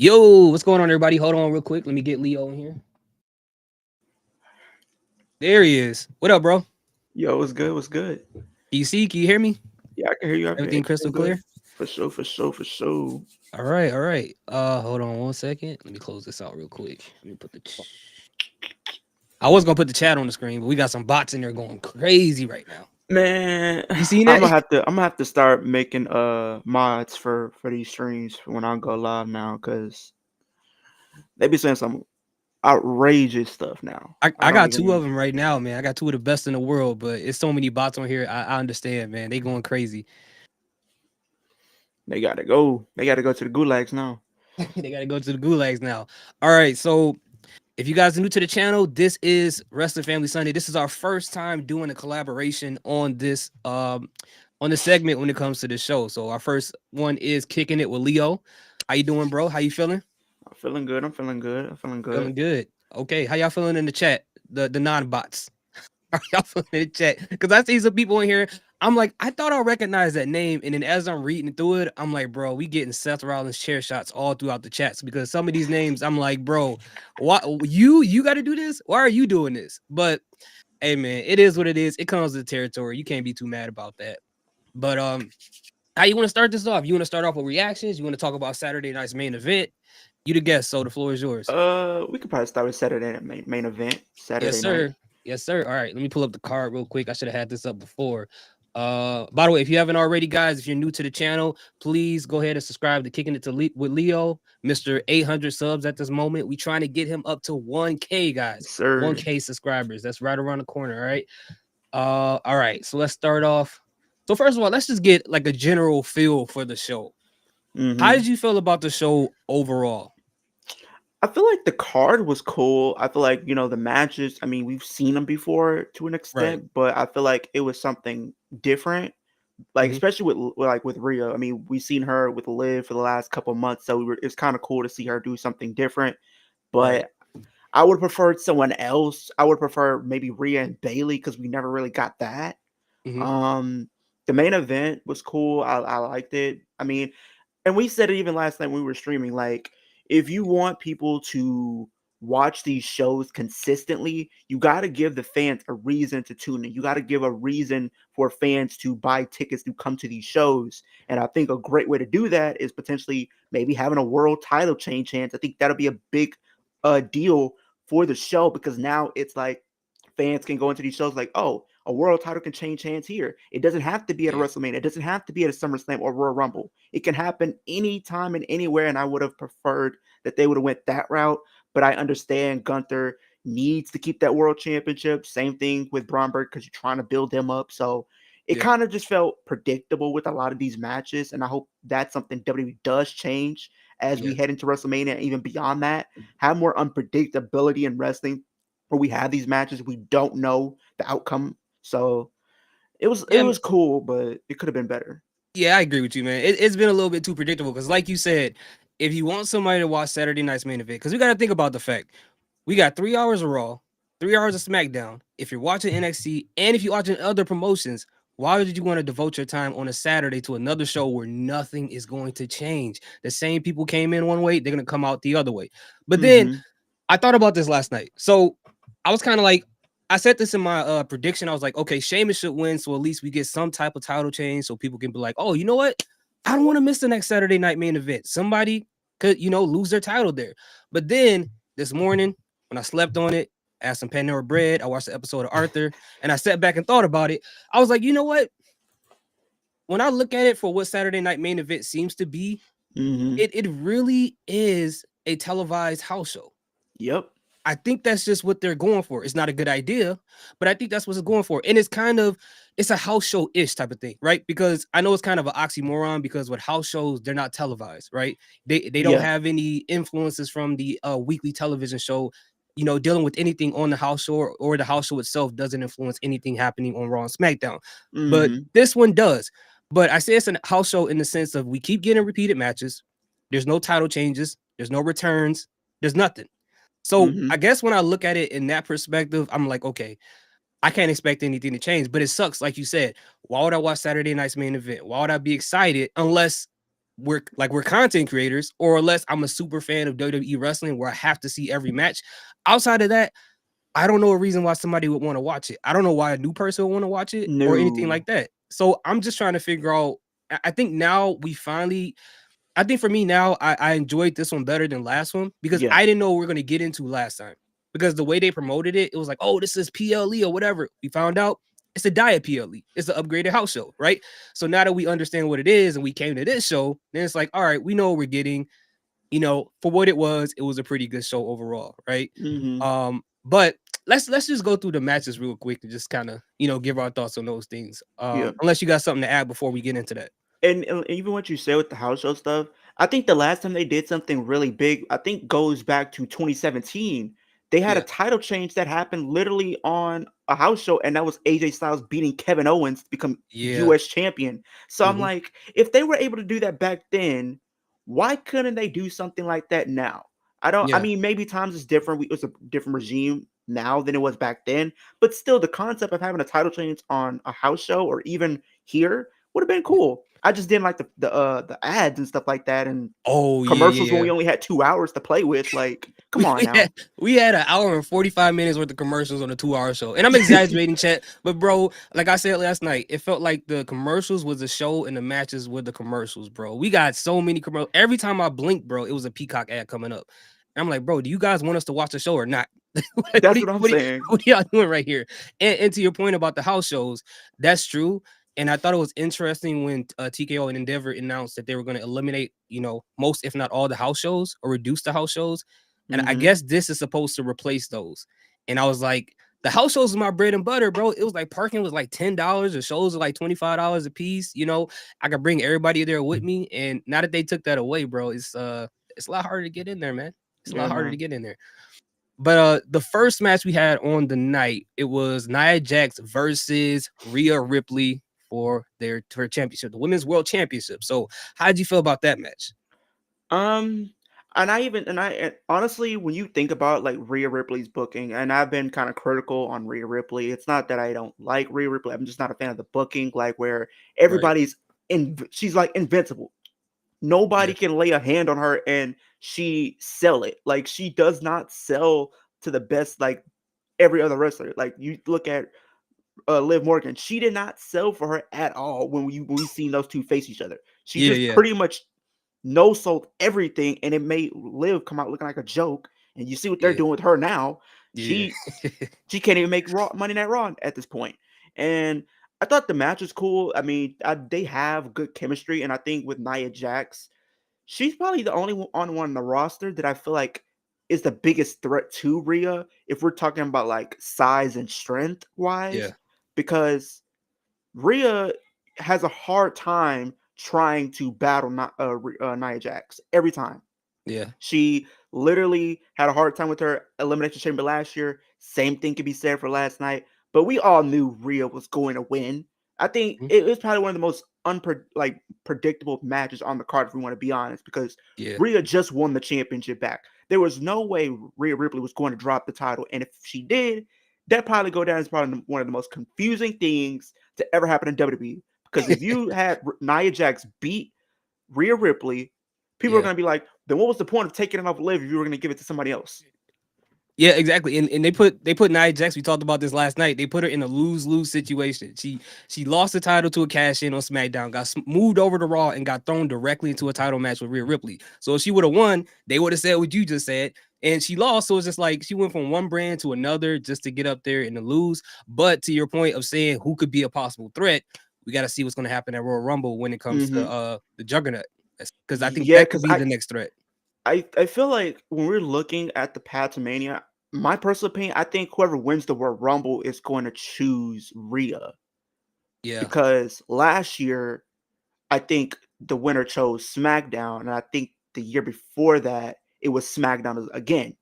Yo, what's going on, everybody? Hold on real quick. Let me get Leo in here. There he is. What up, bro? Yo, what's good? What's good? Can you see? Can you hear me? Yeah, I can hear you. Everything crystal Everything good. clear? For sure, for sure, for sure. All right, all right. Hold on one second. Let me close this out real quick. Let me put the. I was gonna put the chat on the screen, but we got some bots in there going crazy right now. Man, You seen that? I'm gonna have to start making mods for these streams when I go live now, cause they be saying some outrageous stuff now. I, I I don't got two of even them right now, man. I got two of the best in the world, but it's so many bots on here. I understand, man. They going crazy. they gotta go. They gotta go to the gulags now. They gotta go to the gulags now. All right, so if you guys are new to the channel, this is Wrestling Family Sunday. This is our first time doing a collaboration on the segment when it comes to the show. So our first one is kicking it with Leo. How you doing, bro? How you feeling? I'm feeling good. I'm feeling good. I'm feeling good. Feeling good. Okay, how y'all feeling in the chat? The non-bots. How y'all feeling in the chat? Because I see some people in here. I'm like, I thought I recognized that name, and then as I'm reading through it, I'm like, bro, we getting Seth Rollins chair shots all throughout the chats because some of these names, I'm like, bro, why you got to do this? Why are you doing this? But hey, man, it is what it is. It comes with the territory. You can't be too mad about that. But how you want to start this off? You want to start off with reactions? You want to talk about Saturday night's main event? You the guest, so the floor is yours. We could probably start with Saturday night main event. Yes, Saturday night. sir. Yes, sir. All right, let me pull up the card real quick. I should have had this up before. By the way, if you haven't already, guys, if you're new to the channel, please go ahead and subscribe to Kicking It to with Leo, Mr. 800 subs at this moment. We trying to get him up to 1K, guys. Yes, sir. 1K subscribers. That's right around the corner. All right. All right. So let's start off. So first of all, let's just get like a general feel for the show. How Mm-hmm. did you feel about the show overall? I feel like the card was cool. I feel like, the matches, I mean, we've seen them before to an Right. extent, but I feel like it was something different. Like Hmm. especially with Rhea. I mean, we've seen her with Liv for the last couple of months, so it's kind of cool to see her do something different. Right. But I would prefer someone else. I would prefer maybe Rhea and Bailey because we never really got that. Hmm. Um, the main event was cool. I liked it. I mean, and we said it even last night when we were streaming, like if you want people to watch these shows consistently, you got to give the fans a reason to tune in. You got to give a reason for fans to buy tickets to come to these shows. And I think a great way to do that is potentially maybe having a world title change hands. I think that'll be a big deal for the show because now it's like fans can go into these shows like, oh, a world title can change hands here. It doesn't have to be at a Yeah. WrestleMania. It doesn't have to be at a SummerSlam or Royal Rumble. It can happen anytime and anywhere. And I would have preferred that they would have went that route. But I understand Gunther needs to keep that world championship. Same thing with Bromberg because you're trying to build them up. So it Yeah. kind of just felt predictable with a lot of these matches. And I hope that's something WWE does change as we Yeah. head into WrestleMania and even beyond that. Have more unpredictability in wrestling where we have these matches, we don't know the outcome. So it Yeah. was cool, but it could have been better. Yeah, I agree with you, man. It's been a little bit too predictable because, like you said, if you want somebody to watch Saturday night's main event, because we got to think about the fact we got 3 hours of Raw, 3 hours of SmackDown. If you're watching NXT and if you're watching other promotions, why would you want to devote your time on a Saturday to another show where nothing is going to change? The same people came in one way, they're going to come out the other way. But then Mm-hmm. I thought about this last night. So I was kind of like, I said this in my prediction. I was like, okay, Sheamus should win, so at least we get some type of title change, so people can be like, oh, you know what? I don't want to miss the next Saturday night main event. Somebody could, lose their title there. But then this morning, when I slept on it, I had some Pandora bread. I watched the episode of Arthur, and I sat back and thought about it. I was like, you know what? When I look at it for what Saturday night main event seems to be, Mm-hmm. it really is a televised house show. Yep. I think that's just what they're going for. It's not a good idea, but I think that's what it's going for. And it's a house show-ish type of thing, right? Because I know it's kind of an oxymoron because with house shows, they're not televised, right? They don't Yeah. have any influences from the weekly television show, dealing with anything on the house show or the house show itself doesn't influence anything happening on Raw and SmackDown. But Mm-hmm. this one does. But I say it's a house show in the sense of we keep getting repeated matches. There's no title changes. There's no returns. There's nothing. So Mm-hmm. I guess when I look at it in that perspective, I'm like, okay, I can't expect anything to change. But it sucks, like you said. Why would I watch Saturday night's main event? Why would I be excited unless we're content creators, or unless I'm a super fan of WWE wrestling where I have to see every match. Outside of that, I don't know a reason why somebody would want to watch it. I don't know why a new person would want to watch it or anything No. like that. So I'm just trying to figure out. I think now we finally. I think for me now, I enjoyed this one better than last one because Yeah. I didn't know what we are gonna get into last time. Because the way they promoted it, it was like, oh, this is PLE or whatever. We found out it's a diet PLE. It's an upgraded house show, right? So now that we understand what it is and we came to this show, then it's like, all right, we know what we're getting. For what it was a pretty good show overall, right? Hmm. But let's just go through the matches real quick and just kind of give our thoughts on those things. Yeah. Unless you got something to add before we get into that. And even what you said with the house show stuff, I think the last time they did something really big, I think goes back to 2017. They had a Yeah, title change that happened literally on a house show, and that was AJ Styles beating Kevin Owens to become yeah, US champion. So I'm hmm, like, if they were able to do that back then, why couldn't they do something like that now? I yeah, mean, maybe times is different. It's a different regime now than it was back then, but still the concept of having a title change on a house show or even here would have been yeah. cool. I just didn't like the ads and stuff like that and Oh yeah, commercials when yeah. we only had 2 hours to play with, like, come We, on we now. had we had an hour and 45 minutes worth of commercials on a 2 hour show. And I'm exaggerating, chat, but bro, like I said last night, it felt like the commercials was the show and the matches were the commercials, bro. We got so many commercials. Every time I blinked, bro, it was a Peacock ad coming up. And I'm like, bro, do you guys want us to watch the show or not? Like, That's what I'm saying. what are y'all doing right here? And to your point about the house shows, that's true. And I thought it was interesting when TKO and Endeavor announced that they were going to eliminate, most, if not all, the house shows or reduce the house shows. And I Mhm. guess this is supposed to replace those. And I was like, the house shows is my bread and butter, bro. It was like parking was like $10. The shows are like $25 a piece. I could bring everybody there with me. And now that they took that away, bro, it's a lot harder to get in there, man. It's a lot Yeah, harder to man. get in there. But the first match we had on the night, it was Nia Jax versus Rhea Ripley for her championship, the Women's World Championship. So how did you feel about that match? Um, and honestly, when you think about like Rhea Ripley's booking, and I've been kind of critical on Rhea Ripley. It's not that I don't like Rhea Ripley. I'm just not a fan of the booking, like where Right. everybody's she's like invincible. Nobody Yeah. can lay a hand on her and she sell it. Like she does not sell to the best like every other wrestler. Like you look at Liv Morgan, she did not sell for her at all when we seen those two face each other. She Yeah. just Yeah. pretty much no sold everything, and it made Liv come out looking like a joke. And you see what they're Yeah. doing with her now. Yeah. She can't even make Raw Monday Night Raw at this point. And I thought the match was cool. I mean, they have good chemistry, and I think with Nia Jax, she's probably the only on one on the roster that I feel like is the biggest threat to Rhea if we're talking about like size and strength Yeah. wise, because Rhea has a hard time trying to battle Nia Jax every time. Yeah. She literally had a hard time with her Elimination Chamber last year. Same thing can be said for last night. But we all knew Rhea was going to win. I think Mhm. it was probably one of the most predictable matches on the card, if we want to be honest, because Yeah. Rhea just won the championship back. There was no way Rhea Ripley was going to drop the title, and if she did, that probably go down as probably one of the most confusing things to ever happen in WWE. Because if you had Nia Jax beat Rhea Ripley, people are Yeah. going to be like, then what was the point of taking it off Liv if you were going to give it to somebody else? Yeah, exactly. And they put Nia Jax. We talked about this last night. They put her in a lose-lose situation. She lost the title to a cash in on SmackDown, got moved over to Raw, and got thrown directly into a title match with Rhea Ripley. So if she would have won, they would have said what you just said. And she lost, so it's just like she went from one brand to another just to get up there and to lose. But to your point of saying who could be a possible threat, we got to see what's going to happen at Royal Rumble when it comes to Mm-hmm. the Juggernaut, because I think Yeah, that could because be the next threat. I feel like when we're looking at the path to Mania, my personal opinion, I think whoever wins the World Rumble is going to choose Rhea, Yeah, because last year I think the winner chose SmackDown, and I think the year before that it was SmackDown again.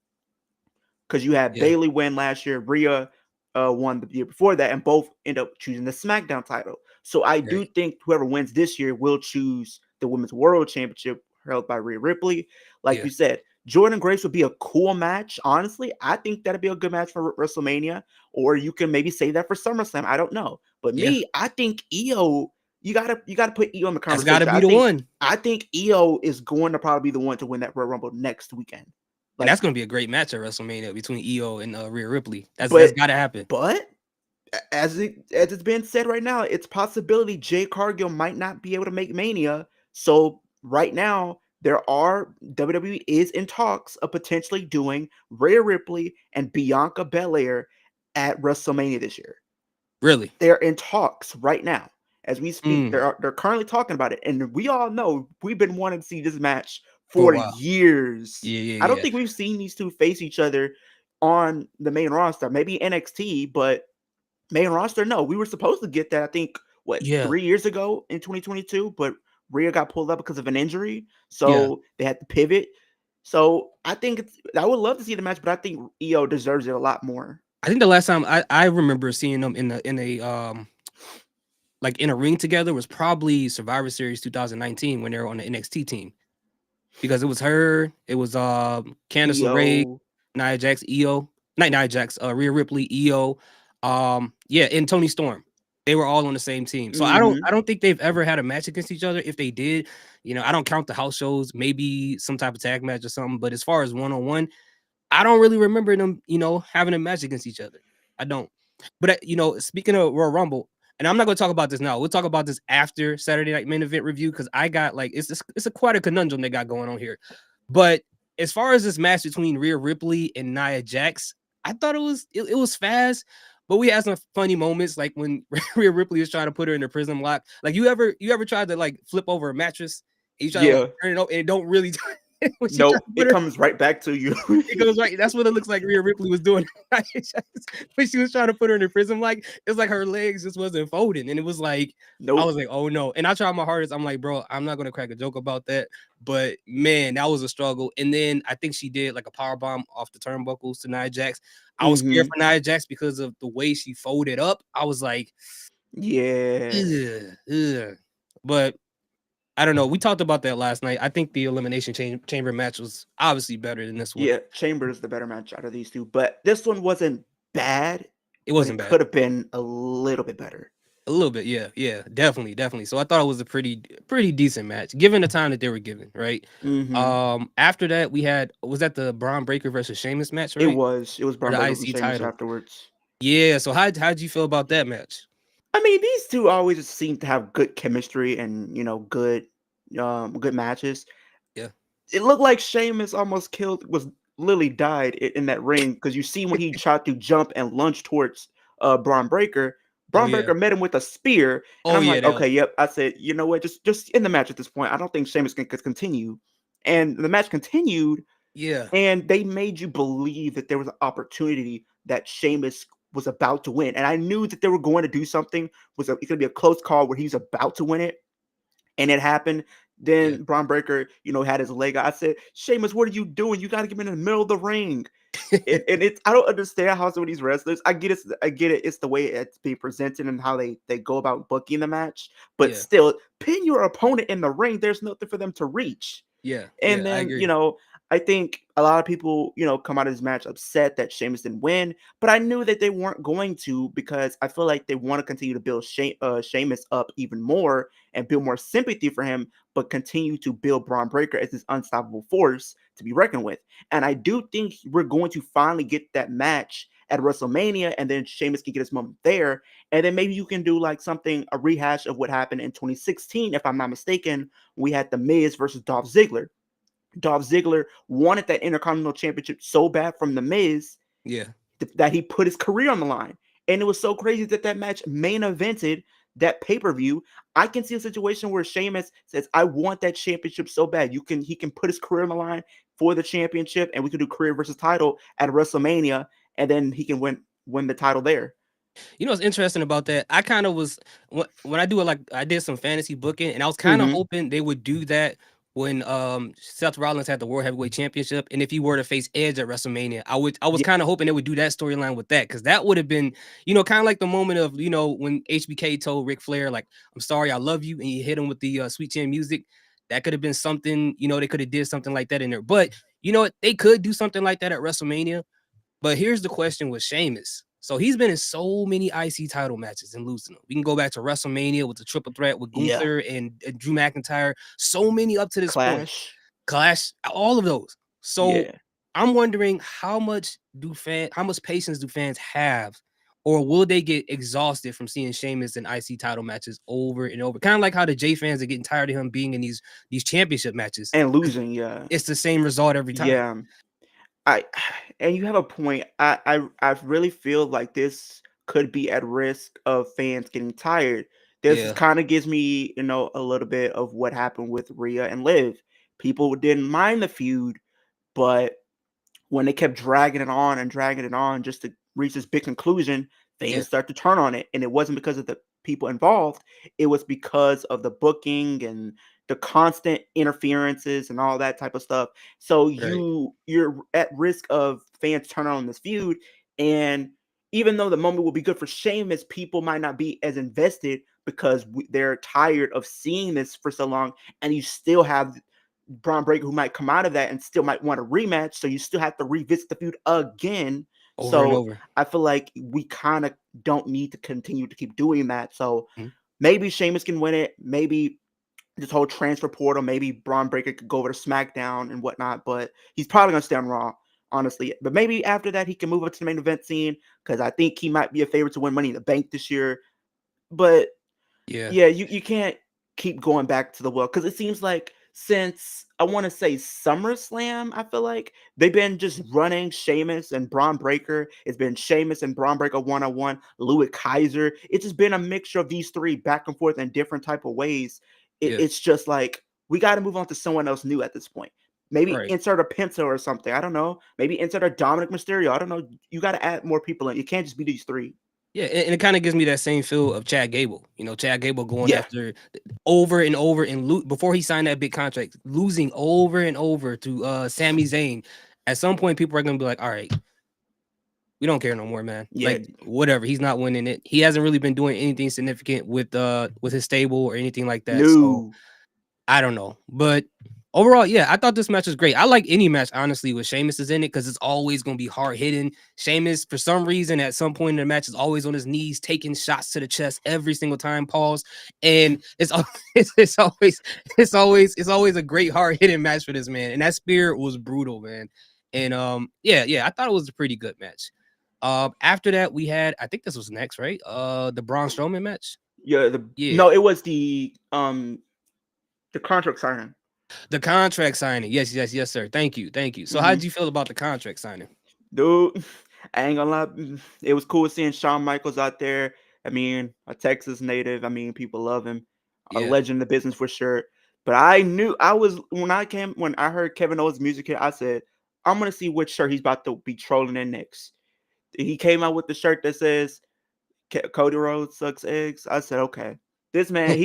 Because you had yeah, Bailey win last year, Rhea won the year before that, and both end up choosing the SmackDown title. So I do right. think whoever wins this year will choose the Women's World Championship held by Rhea Ripley. Like Yeah, you said, Jordan Grace would be a cool match. Honestly, I think that'd be a good match for WrestleMania, or you can maybe say that for SummerSlam. I don't know, but yeah. me, I think Io. you gotta put EO in the That's got to conversation. be the one. I think EO is going to probably be the one to win that Royal Rumble next weekend. And Like, that's going to be a great match at WrestleMania between EO and Rhea Ripley. That's but got to happen. but as it's been said right now, it's possibility Jay Cargill might not be able to make Mania. So right now, there are WWE is in talks of potentially doing Rhea Ripley and Bianca Belair at WrestleMania this year. Really? They're in talks right now as we speak. Mm. They're currently talking about it, and we all know we've been wanting to see this match For a for while. years. Yeah, I yeah, don't yeah. think we've seen these two face each other on the main roster. Maybe NXT, but main roster, no. We were supposed to get that, I think, what, Yeah. 3 years ago in 2022, but Rhea got pulled up because of an injury, Yeah. so they had to pivot. So I think I would love to see the match, but I think EO deserves it a lot more. I think the last time I remember seeing them in a like in a ring together was probably Survivor Series 2019 when they were on the NXT team. Because it was her, it was Candice LeRae, EO. Nia Jax, EO, not Nia Jax, Rhea Ripley, EO, yeah, and Tony Storm. They were all on the same team. So Mm-hmm. I don't think they've ever had a match against each other. If they did, I don't count the house shows, maybe some type of tag match or something. But as far as one-on-one, I don't really remember them, having a match against each other. I don't. But speaking of Royal Rumble, and I'm not going to talk about this now. We'll talk about this after Saturday Night Main Event review because I got like it's a quite a conundrum they got going on here. But as far as this match between Rhea Ripley and Nia Jax, I thought it was fast, but we had some funny moments like when Rhea Ripley was trying to put her in the prison lock. Like you ever tried to like flip over a mattress and you try to like Yeah. turn it over and it don't really when she tried Nope. to put It her comes right back to you. it goes right. That's what it looks like Rhea Ripley was doing when she was trying to put her in the prison. Like it's like her legs just wasn't folding, and it was like I Nope. was like, oh no. And I tried my hardest. I'm like, bro, I'm not gonna crack a joke about that. But man, that was a struggle. And then I think she did like a power bomb off the turnbuckles to Nia Jax. I was scared Mm-hmm. for Nia Jax because of the way she folded up. I was like, Yeah. ugh, ugh. But I don't know. We talked about that last night. I think the elimination chamber match was obviously better than this one. Yeah. Chambers the better match out of these two, but this one wasn't bad, It but wasn't it bad. could have been a little bit better. A little bit, yeah, yeah, definitely, definitely. So I thought it was a pretty decent match, given the time that they were given, right? Mm-hmm. After that, was that the Braun Breaker versus Sheamus match, It right? was. It was For Braun the Breaker versus IC Sheamus title. afterwards. Yeah. So how'd you feel about that match? I mean, these two always just seem to have good chemistry and good matches. Yeah. It looked like Sheamus almost was literally died in that ring because you see when he tried to jump and lunge towards Braun Breaker. Oh Braun yeah. Breaker met him with a spear, and Oh I'm yeah. like, That okay, was yep. I said, you know what, just in the match at this point. I don't think Sheamus can continue, and the match continued, yeah. and they made you believe that there was an opportunity that Sheamus was about to win, and I knew that they were going to do something. It going to be a close call where he's about to win it, and it happened. Yeah. Then Braun Breaker, had his leg out. I said, Sheamus, what are you doing? You got to get him in the middle of the ring. And it's I don't understand how some of these wrestlers. I get it. I get it. It's the way it's being presented and how they go about booking the match. But Yeah. still, pin your opponent in the ring. There's nothing for them to reach. Yeah. And Yeah. I then, agree. I think a lot of people, come out of this match upset that Sheamus didn't win, but I knew that they weren't going to because I feel like they want to continue to build Sheamus up even more and build more sympathy for him, but continue to build Braun Breaker as this unstoppable force to be reckoned with. And I do think we're going to finally get that match at WrestleMania, and then Sheamus can get his moment there. And then maybe you can do like a rehash of what happened in 2016, if I'm not mistaken. We had The Miz versus Dolph Ziggler. Dolph Ziggler wanted that Intercontinental Championship so bad from The Miz Yeah. that he put his career on the line. And it was so crazy that that match main evented that pay-per-view. I can see a situation where Sheamus says, I want that championship so bad. He can put his career on the line for the championship, and we could do career versus title at WrestleMania, and then he can win the title there. You know what's interesting about that? I kind of was when I do it like I did some fantasy booking, and I was kind of Mm-hmm. hoping they would do that when Seth Rollins had the World Heavyweight Championship, and if he were to face Edge at WrestleMania, I was Yeah. kind of hoping they would do that storyline with that because that would have been kind of like the moment of when HBK told Ric Flair like I'm sorry I love you and he hit him with the Sweet Chin Music. That could have been something they could have did something like that in there, but you know what, they could do something like that at WrestleMania. But here's the question with Sheamus. So he's been in so many IC title matches and losing them. We can go back to WrestleMania with the triple threat with Yeah. Gunther and Drew McIntyre. So many up to this point. Clash. Clash, all of those. So Yeah. I'm wondering how much patience do fans have, or will they get exhausted from seeing Sheamus in IC title matches over and over? Kind of like how the J fans are getting tired of him being in these championship matches. And losing, yeah. It's the same result every time. Yeah. I and you have a point. I really feel like this could be at risk of fans getting tired. This Yeah, kind of gives me, a little bit of what happened with Rhea and Liv. People didn't mind the feud, but when they kept dragging it on just to reach this big conclusion, yeah, fans start to turn on it. And it wasn't because of the people involved, it was because of the booking and the constant interferences and all that type of stuff. So right. you're at risk of fans turning on this feud. And even though the moment will be good for Sheamus, people might not be as invested because they're tired of seeing this for so long. And you still have Braun Breaker who might come out of that and still might want a rematch. So you still have to revisit the feud again. Over and So over. I feel like we kind of don't need to continue to keep doing that. So Mhm. maybe Sheamus can win it. Maybe this whole transfer portal, maybe Braun Breaker could go over to SmackDown and whatnot, but he's probably going to stay on Raw, honestly. But maybe after that, he can move up to the main event scene because I think he might be a favorite to win Money in the Bank this year. But Yeah, yeah, you can't keep going back to the well because it seems like since I want to say SummerSlam, I feel like they've been just running Sheamus and Braun Breaker. It's been Sheamus and Braun Breaker 1-on-1, Louis Kaiser. It's just been a mixture of these three back and forth in different type of ways. yeah, It's just like we got to move on to someone else new at this point. Maybe right. insert a Penta or something. I don't know. Maybe insert a Dominic Mysterio. I don't know. You got to add more people in. You can't just be these three. Yeah, and it kind of gives me that same feel of Chad Gable. Chad Gable going Yeah. after over and over and before he signed that big contract, losing over and over to Sami Zayn. At some point, people are gonna be like, "All right, we don't care no more, man. Yeah. Like whatever, he's not winning it. He hasn't really been doing anything significant with his stable or anything like that. So No. I don't know, but overall, yeah, I thought this match was great. I like any match, honestly, with Sheamus is in it because it's always going to be hard hitting. Sheamus, for some reason, at some point in the match, is always on his knees, taking shots to the chest every single time. Pause, and it's always it's always a great hard hitting match for this man. And that spear was brutal, man. And yeah, I thought it was a pretty good match. After that, we had, I think this was next, right? The Braun Strowman match. Yeah, Yeah, no, it was the contract signing. the contract signing. Yes, yes, yes, sir. Thank you, thank you. So, how Hmm. did you feel about the contract signing? Dude, I ain't gonna lie. It was cool seeing Shawn Michaels out there. I mean, a Texas native. I mean, people love him. A Yeah, legend in the business for sure. But I knew I was when I heard Kevin Owens' music here, I said, I'm gonna see which shirt he's about to be trolling in next. He came out with the shirt that says Cody Rhodes sucks eggs. I said, okay. This man,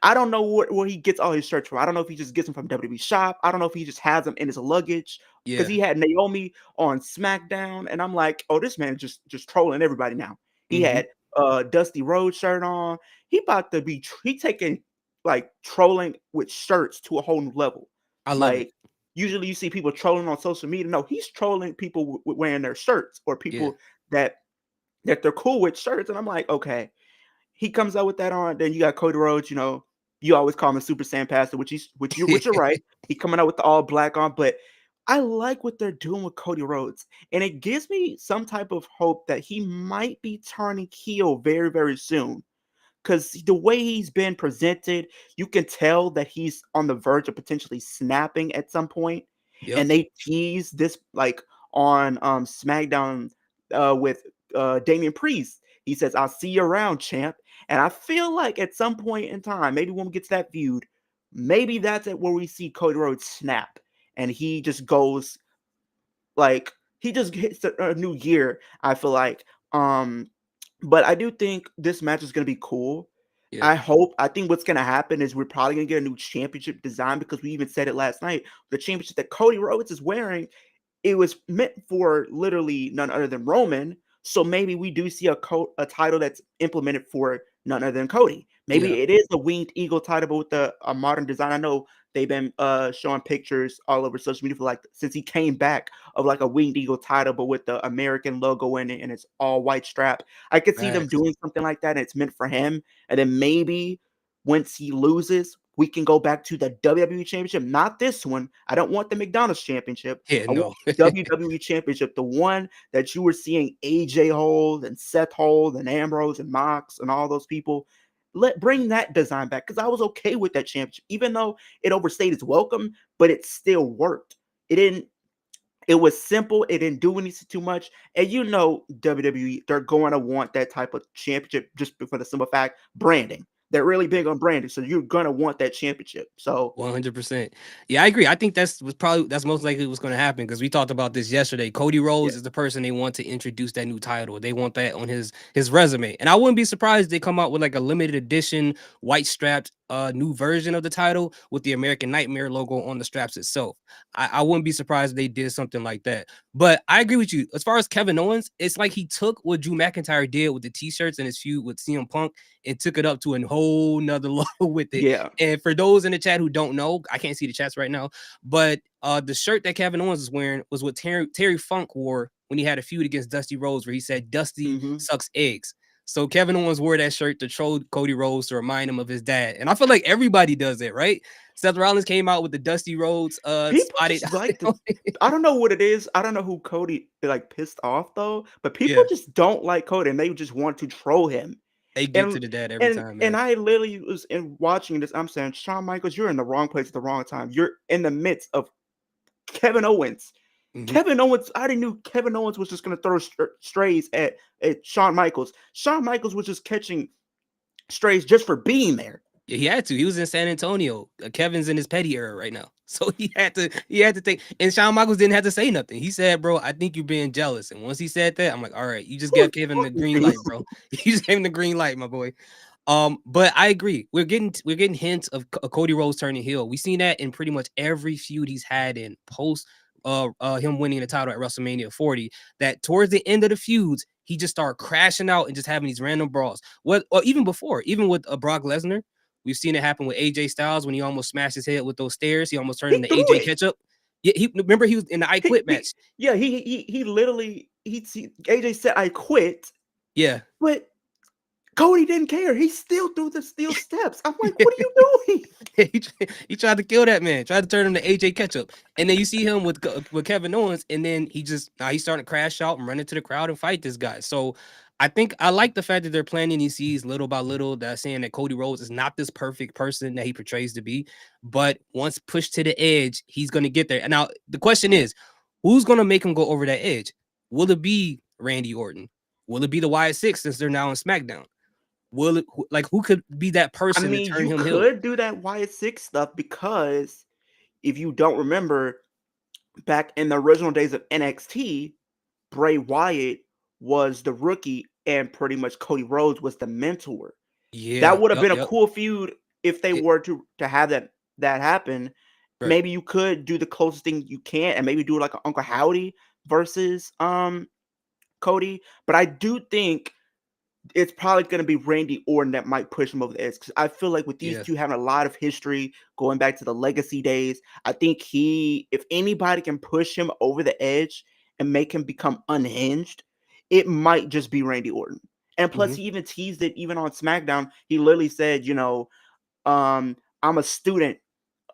I don't know where he gets all his shirts from. I don't know if he just gets them from WWE shop. I don't know if he just has them in his luggage because yeah. he had Naomi on SmackDown. And I'm like, oh, this man is just trolling everybody now. He Hmm. had Dusty Rhodes shirt on. He about to be, he taking like trolling with shirts to a whole new level. I love it. Like, usually you see people trolling on social media. No, he's trolling people wearing their shirts or Yeah, people that they're cool with shirts. And I'm like, okay, he comes out with that on. Then you got Cody Rhodes. You always call him a Super Saiyan Pastor, which you're right. He coming out with the all black on, but I like what they're doing with Cody Rhodes, and it gives me some type of hope that he might be turning heel very, very soon. Because the way he's been presented, you can tell that he's on the verge of potentially snapping at some point. yep. And they tease this like on SmackDown with Damian Priest. He says, "I'll see you around, champ." And I feel like at some point in time, maybe when we get to that feud, maybe that's at where we see Cody Rhodes snap, and he just goes like he just hits a new gear. I feel like, but I do think this match is going to be cool. Yeah, I think what's going to happen is we're probably going to get a new championship design because we even said it last night. The championship that Cody Rhodes is wearing, it was meant for literally none other than Roman. So maybe we do see a title that's implemented for none other than Cody. Yeah, Maybe it is the winged eagle title, but with the a modern design. I know they've been showing pictures all over social media for like since he came back of like a winged eagle title, but with the American logo in it and it's all white strap. I could see them facts. doing something like that, and it's meant for him. And then maybe once he loses, we can go back to the WWE Championship. Not this one. I don't want the McDonald's Championship. Yeah, I want no. the WWE Championship, the one that you were seeing AJ hold and Seth hold and Ambrose and Mox and all those people. Bring that design back because I was okay with that championship, even though it overstayed its welcome, but it still worked. It didn't. It was simple. It didn't do anything too much, and you know WWE, they're going to want that type of championship just for the simple fact branding. They're really big on branding, so you're gonna want that championship. So 100%. Yeah, I agree. I think that's most likely what's going to happen because we talked about this yesterday. Cody yeah, Rhodes is the person they want to introduce that new title. They want that on his resume, and I wouldn't be surprised if they come out with like a limited edition white strapped new version of the title with the American Nightmare logo on the straps itself. I wouldn't be surprised if they did something like that. But I agree with you. As far as Kevin Owens, it's like he took what Drew McIntyre did with the t-shirts and his feud with CM Punk and took it up to a whole nother level with it. yeah. And for those in the chat who don't know, I can't see the chats right now, but the shirt that Kevin Owens was wearing was what Terry Funk wore when he had a feud against Dusty Rhodes, where he said Dusty Hmm. sucks eggs. So Kevin Owens wore that shirt to troll Cody Rhodes to remind him of his dad. And I feel like everybody does it, right? Seth Rollins came out with the Dusty Rhodes People spotted. just like to. I don't know what it is. I don't know who Cody like pissed off though, but people Yeah, just don't like Cody and they just want to troll him. they get to And the dad every and time, and man. I literally was in watching this. I'm saying, Shawn Michaels, you're in the wrong place at the wrong time. You're in the midst of Kevin Owens. Hmm. Kevin Owens, I didn't knew Kevin Owens was just gonna throw strays at Shawn Michaels. Shawn Michaels was just catching strays just for being there. Yeah, he had to. He was in San Antonio. Kevin's in his petty era right now. So he had to take and Shawn Michaels didn't have to say nothing. He said, "Bro, I think you're being jealous." And once he said that, I'm like, "All right, you just Who are gave you Kevin the talking green to? light, bro. You just gave him the green light, my boy." But I agree. We're getting hints of Cody Rhodes turning heel. We've seen that in pretty much every feud he's had in post him winning the title at WrestleMania 40. That towards the end of the feuds, he just started crashing out and just having these random brawls. What or even before, even with Brock Lesnar, we've seen it happen with AJ Styles when he almost smashed his head with those stairs. He almost turned He into threw AJ it. Ketchup. Yeah, he remember he was in the I Quit He match. yeah, he literally AJ said I quit, Yeah. but Cody didn't care. He still threw the steel steps. I'm like, what are you doing? He tried to kill that man, tried to turn him to AJ Ketchup, and then you see him with Kevin Owens, and then he just now he's starting to crash out and run into the crowd and fight this guy. So I think I like the fact that they're planting these seeds little by little. That saying that Cody Rhodes is not this perfect person that he portrays to be, but once pushed to the edge, he's gonna get there. And now the question is, who's gonna make him go over that edge? Will it be Randy Orton? Will it be the Wyatt Six since they're now on SmackDown? Will it like who could be that I person to mean, turn you him heel? could do that Wyatt Six stuff because if you don't remember, back in the original days of NXT, Bray Wyatt was the rookie and pretty much Cody Rhodes was the mentor. That Yeah, would have yep, been a yep. cool feud if they It were to have that happen. right. Maybe you could do the closest thing you can and maybe do like an Uncle Howdy versus Cody. But I do think it's probably going to be Randy Orton that might push him over the edge because I feel like with these Yeah. two having a lot of history going back to the legacy days, I think if anybody can push him over the edge and make him become unhinged, it might just be Randy Orton. And plus, Mhm. he even teased it even on SmackDown. He literally said, I'm a student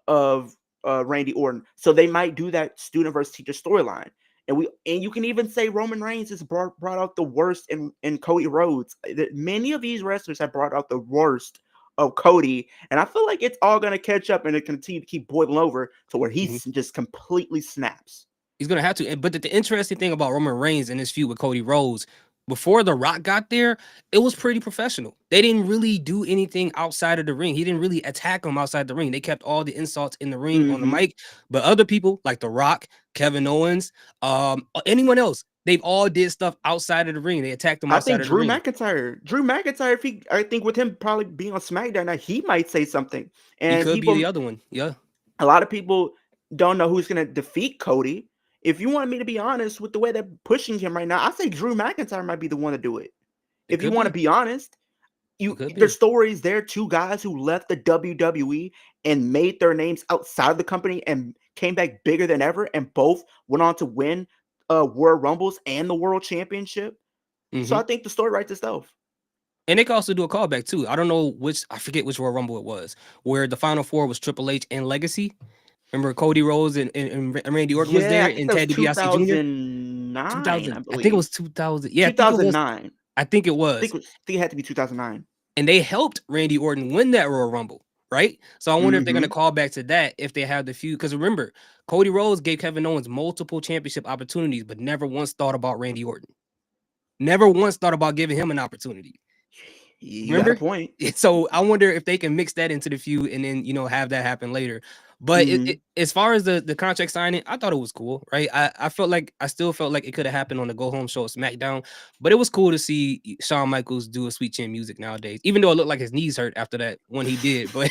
of Randy Orton. So they might do that student versus teacher storyline. And you can even say Roman Reigns has brought out the worst in Cody Rhodes. Many of these wrestlers have brought out the worst of Cody, and I feel like it's all gonna catch up and it continue to keep boiling over to where he Mhm. just completely snaps. He's gonna have to. But the interesting thing about Roman Reigns and his feud with Cody Rhodes, before The Rock got there, it was pretty professional. They didn't really do anything outside of the ring. He didn't really attack him outside the ring. They kept all the insults in the ring on the Hmm. mic. But other people like The Rock, Kevin Owens, anyone else, they've all did stuff outside of the ring. They attacked them I outside think of the ring. Drew McIntyre, if he, I think with him probably being on SmackDown now, he might say something, He and could be the people other one. Yeah, a lot of people don't know who's going to defeat Cody. If you want me to be honest with the way they're pushing him right now, I say Drew McIntyre might be the one to do it. it If you could want to be. be honest, It could There's be. stories there, two guys who left the WWE and made their names outside of the company and came back bigger than ever, and both went on to win World Rumbles and the World Championship. So Hmm. I think the story writes itself. And they could also do a callback too. I don't know which, I forget which Royal Rumble it was, where the final four was Triple H and Legacy. Remember Cody Rhodes and Randy Orton was Yeah, there I think and that was Ted DiBiase Jr. 2009, 2000, I I think it believe. was 2000. Yeah, I think it was. 2009. I think it I think was. it had to be 2009. And they helped Randy Orton win that Royal Rumble, right? So I wonder if they're gonna Mm-hmm. call back to that if they have the feud. Because remember, Cody Rhodes gave Kevin Owens multiple championship opportunities, but never once thought about Randy Orton. Never once thought about giving him an opportunity. You got a Remember? point. So I wonder if they can mix that into the feud and then have that happen later. But Mm-hmm. as far as the contract signing, I thought it was cool, right? I felt like I still felt like it could have happened on the Go Home show at SmackDown, but it was cool to see Shawn Michaels do a Sweet Chin Music nowadays. Even though it looked like his knees hurt after that when he did, but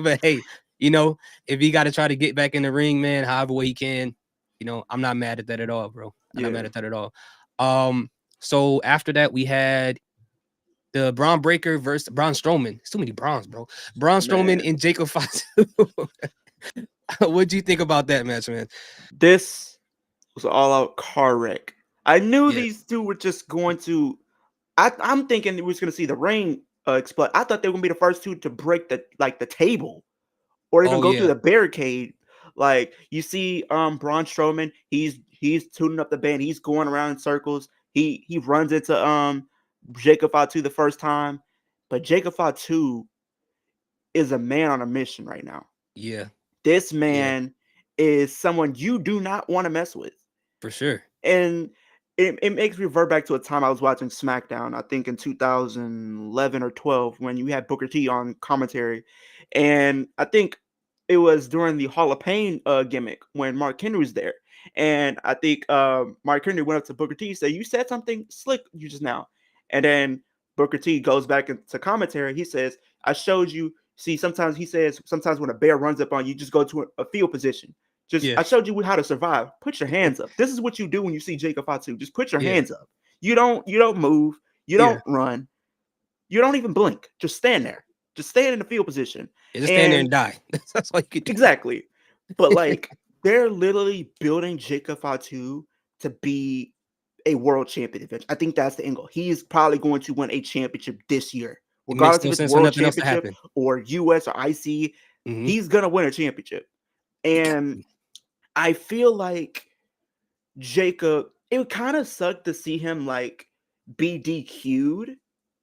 but hey, if he got to try to get back in the ring, man, however way he can, I'm not mad at that at all, bro. I'm not Yeah. mad at that at all. So after that, we had the Braun Breaker versus Braun Strowman. It's too many Browns, bro. Braun Strowman Man, and Jacob Fatu. What'd you think about that match, man? this was an all-out car wreck. I knew Yeah. these two were just going to. I'm thinking we was going to see the ring explode. I thought they were going to be the first two to break the table or even Oh go through yeah. the barricade. Like you see, Braun Strowman, he's tuning up the band. He's going around in circles. He runs into Jacob Fatu the first time, but Jacob Fatu is a man on a mission right now. Yeah. This Yeah. man is someone you do not want to mess with. For sure. And it makes me revert back to a time I was watching SmackDown, I think in 2011 or 12, when you had Booker T on commentary. And I think it was during the Hall of Pain gimmick when Mark Henry was there. And I think Mark Henry went up to Booker T and said, "You said something slick you just now." And then Booker T goes back into commentary. He says, "I showed you. See, sometimes he says, sometimes when a bear runs up on you, just go to a field position. Just Yeah. I showed you how to survive. Put your hands up. This is what you do when you see Jacob Fatu. Just put your Yeah. hands up. You don't move. You Yeah. don't run. You don't even blink. Just stand there. Just stand in the field position." Yeah, just stand there and And die. That's all you could do. exactly. But like they're literally building Jacob Fatu to be a world champion eventually. I think that's the angle. He is probably going to win a championship this year. It makes Regardless no if it's sense for world nothing else to championship happen. or US or IC, Hmm. he's gonna win a championship. He got And I feel like Jacob, it would kind of suck to see him like be DQ'd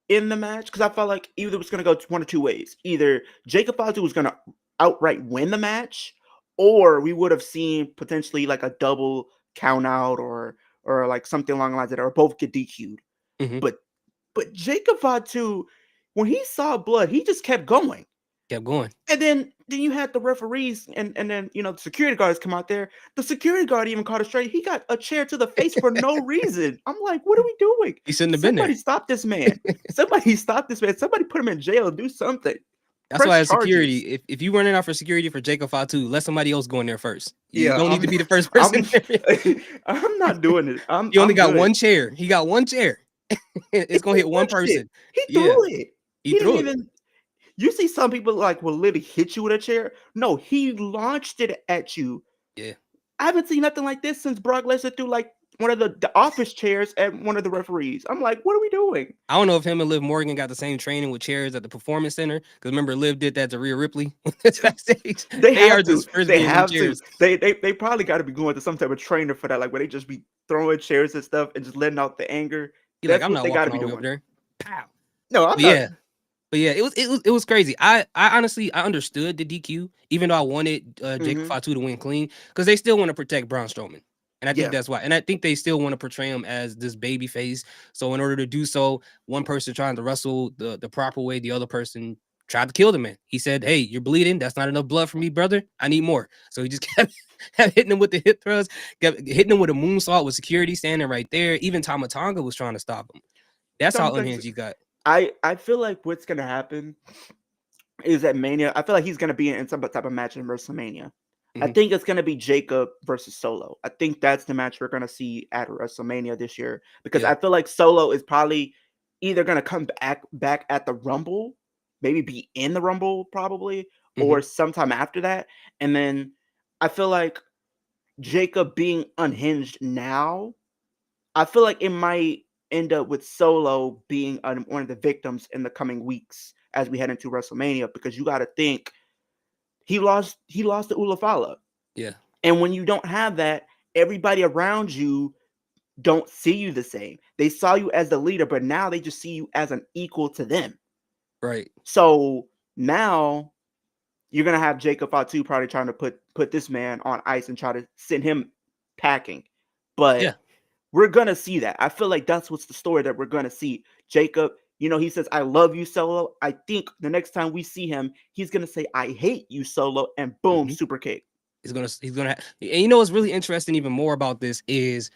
in the match because I felt like either it was going to go one or two ways. Either Jacob Fatu was going to outright win the match, or we would have seen potentially like a double count out or like something along the lines of that, or both get DQ'd. hmm But Jacob Fatu, when he saw blood, he just kept going. kept going. And then you had the referees and then the security guards come out there. The security guard even caught it straight. He got a chair to the face for no reason. I'm like, what are we doing? He shouldn't have been there. Somebody stop this man. Somebody stop this man. Somebody put him in jail. Do something. That's Press why as security, charges. if you running out for security for Jacob Fatu, let somebody else go in there first. You Yeah, don't need to be the first I'm person there. I'm not doing it. I'm He only I'm got good. one chair. He got one chair. It's gonna He hit one punched it. person. He Yeah, threw it. he He didn't threw it. even. You see some people like will literally hit you with a chair. No, he launched it at you. Yeah. I haven't seen nothing like this since Brock Lesnar threw like one of the office chairs at one of the referees. I'm like, what are we doing? I don't know if him and Liv Morgan got the same training with chairs at the performance center. Because remember, Liv did that to Rhea Ripley backstage. They They are have to. just first They being them have to. chairs. They probably got to be going to some type of trainer for that, like where they just be throwing chairs and stuff and just letting out the anger. He like, That's I'm what not they got to walking be all the way up doing. there. Pow. No, I'm But not. yeah, it was crazy. I honestly I understood the DQ, even though I wanted Jacob Hmm. Fatu to win clean, because they still want to protect Braun Strowman. And I think Yeah, that's why. And I think they still want to portray him as this baby face. So in order to do so, one person trying to wrestle the proper way, the other person tried to kill the man. He said, "Hey, you're bleeding. That's not enough blood for me, brother. I need more." So he just kept hitting him with the hip thrust, kept hitting him with a moonsault with security standing right there. Even Tama Tonga was trying to stop him. That's how unhinged he got. I feel like what's gonna happen is at Mania. I feel like he's gonna be in some type of match in WrestleMania. I Mhm. think it's gonna be Jacob versus Solo. I think that's the match we're gonna see at WrestleMania this year because Yeah. I feel like Solo is probably either gonna come back at the Rumble, maybe be in the Rumble probably, Mm-hmm. or sometime after that. And then I feel like Jacob being unhinged now, I feel like it might end up with Solo being one of the victims in the coming weeks as we head into WrestleMania, because you got to think he lost to Ulafala. Yeah. And when you don't have that, everybody around you don't see you the same. They saw you as the leader, but now they just see you as an equal to them. Right. So now you're gonna have Jacob Fatu probably trying to put this man on ice and try to send him packing. But Yeah. we're gonna see that. I feel like that's what's the story that we're gonna see. Jacob, he says, "I love you, Solo." I think the next time we see him, he's gonna say, "I hate you, Solo," and boom, Mm-hmm. super kick. He's gonna and you know what's really interesting even more about this is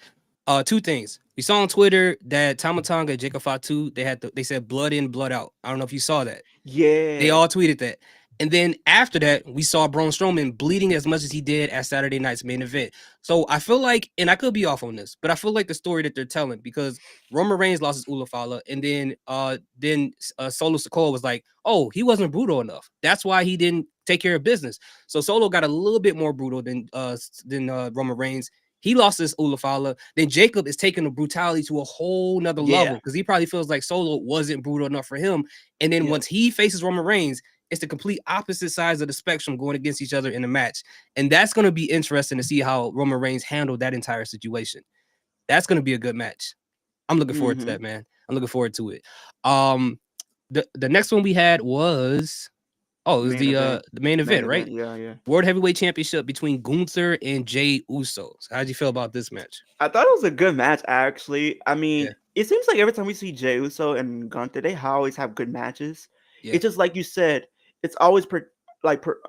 two things. We saw on Twitter that Tama Tonga and Jacob Fatu, they said blood in, blood out. I don't know if you saw that. They Yeah. all tweeted that. And then after that, we saw Braun Strowman bleeding as much as he did at Saturday night's main event. So I feel like, and I could be off on this, but I feel like the story that they're telling, because Roman Reigns lost his Ulafala, and then Solo Sikoa was like, oh, he wasn't brutal enough. That's why he didn't take care of business. So Solo got a little bit more brutal than Roman Reigns. He lost his Ulafala. Then Jacob is taking the brutality to a whole nother level Yeah. because he probably feels like Solo wasn't brutal enough for him. And then Yeah. once he faces Roman Reigns, it's the complete opposite sides of the spectrum going against each other in the match. And that's going to be interesting to see how Roman Reigns handled that entire situation. That's going to be a good match. I'm looking forward to Mm-hmm. that, man. I'm looking forward to it. Um, the next one we had was it was Main event. the main Main event, event. right? Yeah, yeah. World Heavyweight Championship between Gunther and Jay Uso. So how'd you feel about this match? I thought it was a good match, actually. I mean, Yeah, it seems like every time we see Jey Uso and Gunther, they always have good matches. yeah, It's just like you said, it's always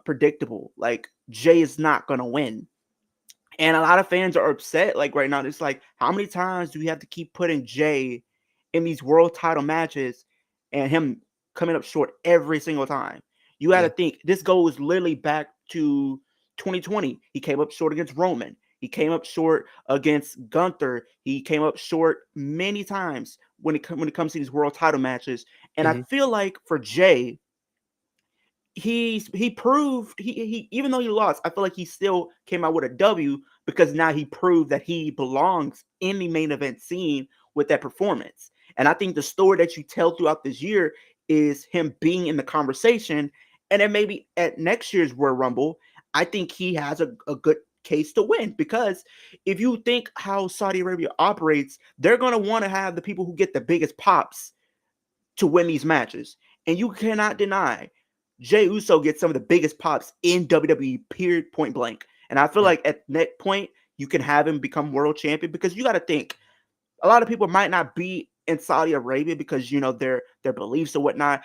predictable. Like Jay is not gonna win, and a lot of fans are upset. Like right now, it's like, how many times do we have to keep putting Jay in these world title matches, and him coming up short every single time? You got to yeah. think this goes literally back to 2020. He came up short against Roman. He came up short against Gunther. He came up short many times when it comes to these world title matches. And I Mm-hmm. feel like for Jay, he proved he even though he lost, I feel like he still came out with a W, because now he proved that he belongs in the main event scene with that performance. And I think the story that you tell throughout this year is him being in the conversation, and then maybe at next year's Royal Rumble, I think he has a good case to win, because if you think how Saudi Arabia operates, they're going to want to have the people who get the biggest pops to win these matches. And you cannot deny Jey Uso gets some of the biggest pops in WWE, period, point blank. And I feel Right. like at that point, you can have him become world champion, because you got to think a lot of people might not be in Saudi Arabia because, their beliefs or whatnot.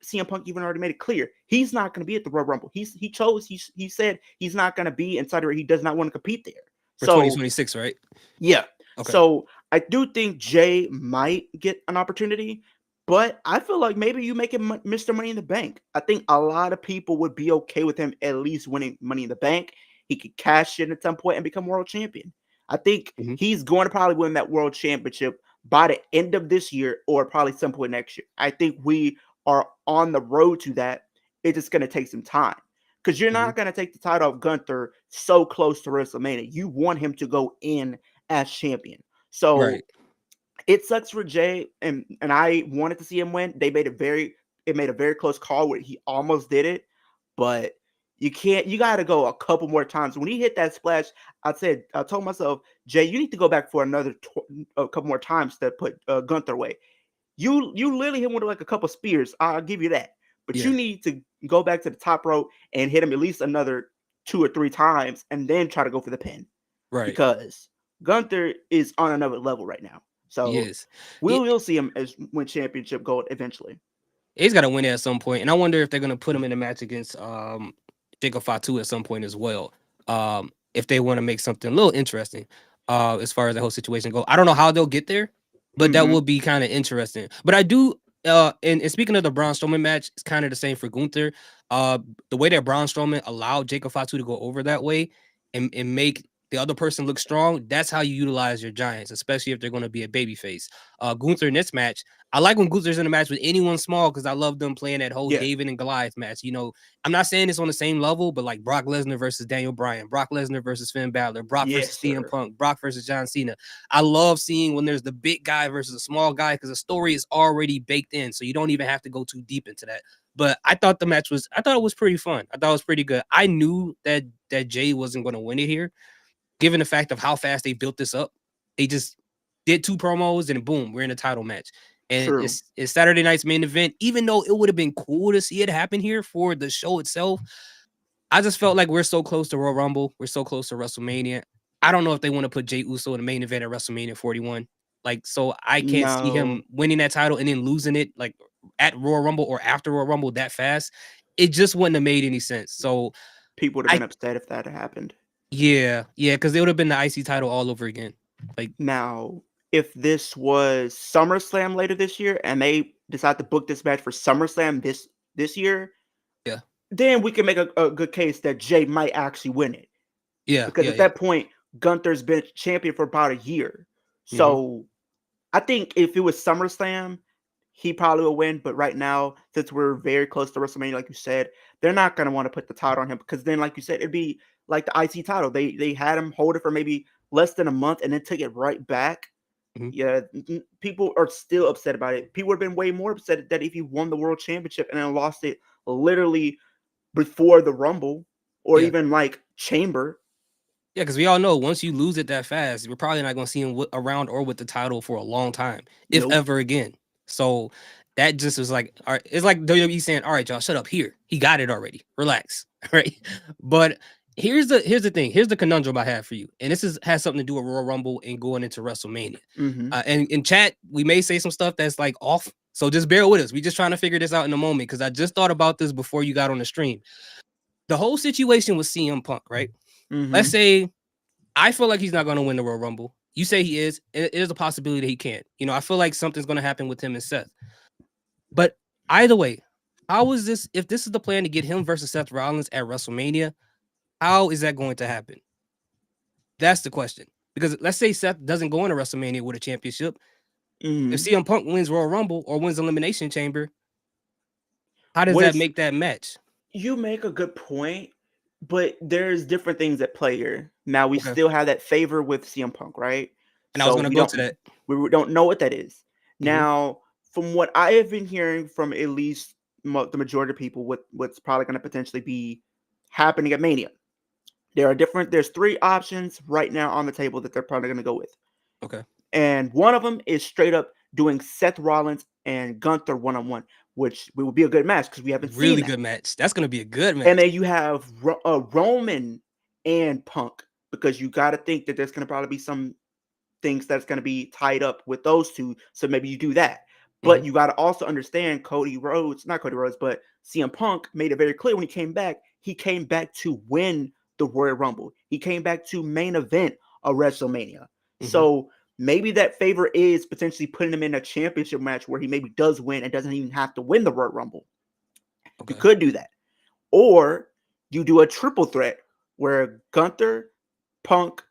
CM Punk even already made it clear he's not going to be at the Royal Rumble. He said he's not going to be in Saudi Arabia. He does not want to compete there. For So 2026, right? yeah. Okay. So I do think Jay might get an opportunity, but I feel like maybe you make him Mr. Money in the Bank. I think a lot of people would be okay with him at least winning Money in the Bank. He could cash in at some point and become world champion. I think Mm-hmm. he's going to probably win that world championship by the end of this year, or probably some point next year. I think we are on the road to that. It's just going to take some time, because you're Mm-hmm. not going to take the title of Gunther so close to WrestleMania. You want him to go in as champion. So Right. it sucks for Jay, and I wanted to see him win. It made a very close call where he almost did it, but you got to go a couple more times. When he hit that splash, I told myself, Jay, you need to go back for a couple more times to put Gunther away. You literally hit him with like a couple spears. I'll give you that, but you Yeah. need to go back to the top rope and hit him at least another 2 or 3 times, and then try to go for the pin, Right. because Gunther is on another level right now. He So is. we will see him as win championship gold eventually. He's got to win it at some point, and I wonder if they're gonna put him in a match against Jacob Fatu at some point as well. If they want to make something a little interesting, as far as the whole situation goes. I don't know how they'll get there, but that Mm-hmm. will be kind of interesting. But I do. And speaking of the Braun Strowman match, it's kind of the same for Gunther. The way that Braun Strowman allowed Jacob Fatu to go over that way and make the other person looks strong, that's how you utilize your giants, especially if they're going to be a baby face. Gunther in this match, I like when Gunther's in a match with anyone small because I love them playing that whole Yeah. David and Goliath match. I'm not saying it's on the same level, but like Brock Lesnar versus Daniel Bryan, Brock Lesnar versus Finn Balor, Brock Yes, versus CM sir. Punk, Brock versus John Cena. I love seeing when there's the big guy versus a small guy because the story is already baked in, so you don't even have to go too deep into that. But I thought it was pretty fun. I thought it was pretty good. I knew that Jay wasn't going to win it here, given the fact of how fast they built this up. They just did 2 promos and boom, we're in a title match. And True. it's Saturday night's main event. Even though it would have been cool to see it happen here for the show itself, I just felt like we're so close to Royal Rumble. We're so close to WrestleMania. I don't know if they want to put Jey Uso in the main event at WrestleMania 41. Like, so I can't see him No, winning that title and then losing it like at Royal Rumble or after Royal Rumble that fast. It just wouldn't have made any sense. So people would have I been upset if that had happened. yeah, because it would have been the IC title all over again. Like, Now, if this was SummerSlam later this year and they decide to book this match for SummerSlam this year, yeah, then we can make a good case that Jay might actually win it. yeah, Because yeah, at yeah. that point, Gunther's been champion for about a year. Hmm. So I think if it was SummerSlam, he probably will win. But right now, since we're very close to WrestleMania, like you said, they're not going to want to put the title on him because then, like you said, it'd be like the IC title. They had him hold it for maybe less than a month and then took it right back. Hmm. Yeah, people are still upset about it. People have been way more upset that if he won the world championship and then lost it literally before the Rumble or Yeah. even like Chamber. Yeah, because we all know once you lose it that fast, we're probably not going to see him around or with the title for a long time, if Nope. ever again. So that just was like, all right, it's like WWE saying, "All right, y'all, shut up here. He got it already. Relax." Right. But here's the thing. Here's the conundrum I have for you, and has something to do with Royal Rumble and going into WrestleMania. Mm-hmm. And in chat, we may say some stuff that's like off, so just bear with us. We just trying to figure this out in a moment because I just thought about this before you got on the stream. The whole situation with CM Punk, right? Let's Mm-hmm. say I feel like he's not going to win the Royal Rumble. You say he is. It is a possibility that he can't. I feel like something's going to happen with him and Seth. But either way, how is this? If this is the plan to get him versus Seth Rollins at WrestleMania, how is that going to happen? That's the question. Because let's say Seth doesn't go into WrestleMania with a championship. If Mm-hmm. CM Punk wins Royal Rumble or wins Elimination Chamber, how does that Which make that match? you make a good point, but there's different things at play here. Now we Okay. still have that favor with CM Punk, right? And I was So going to go to that. we don't know what that is. Hmm. Now, from what I have been hearing from at least the majority of people, what's probably going to potentially be happening at Mania, there's 3 options right now on the table that they're probably going to go with. Okay. And one of them is straight up doing Seth Rollins and Gunther one-on-one, which will be a good match because we haven't seen Really that. good match. That's going to be a good And match. then you have Roman and Punk because you got to think that there's going to probably be some things that's going to be tied up with those two. So maybe you do that. Hmm. But you got to also understand not Cody Rhodes, but CM Punk made it very clear when he came back to win the Royal Rumble. He came back to main event a WrestleMania. Hmm. So maybe that favor is potentially putting him in a championship match where he maybe does win and doesn't even have to win the Royal Rumble. You Okay. could do that. Or you do a triple threat where Gunther, Punk,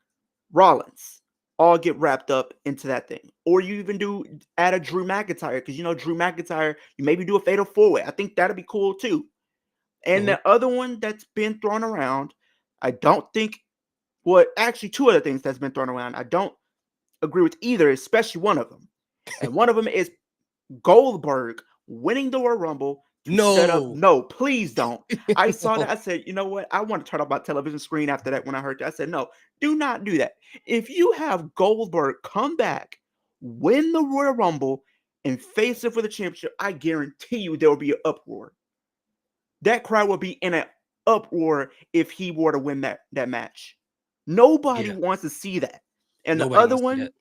Rollins all get wrapped up into that thing. Or you even add a Drew McIntyre because Drew McIntyre, you maybe do a fatal 4-way. I think that'd be cool too. And Hmm. the other one that's been thrown around, I don't think, well, actually 2 other things that's been thrown around. I don't agree with either, especially one of them. And one of them is Goldberg winning the Royal Rumble to set up. No. No, please don't. I saw that. No. I said, you know what? I want to turn off my television screen after that when I heard that. I said, no, do not do that. If you have Goldberg come back, win the Royal Rumble, and face it for the championship, I guarantee you there will be an uproar. That crowd will be in an uproar if he were to win that match. Nobody Yeah. wants to see that. And the Nobody other wants to see one, that.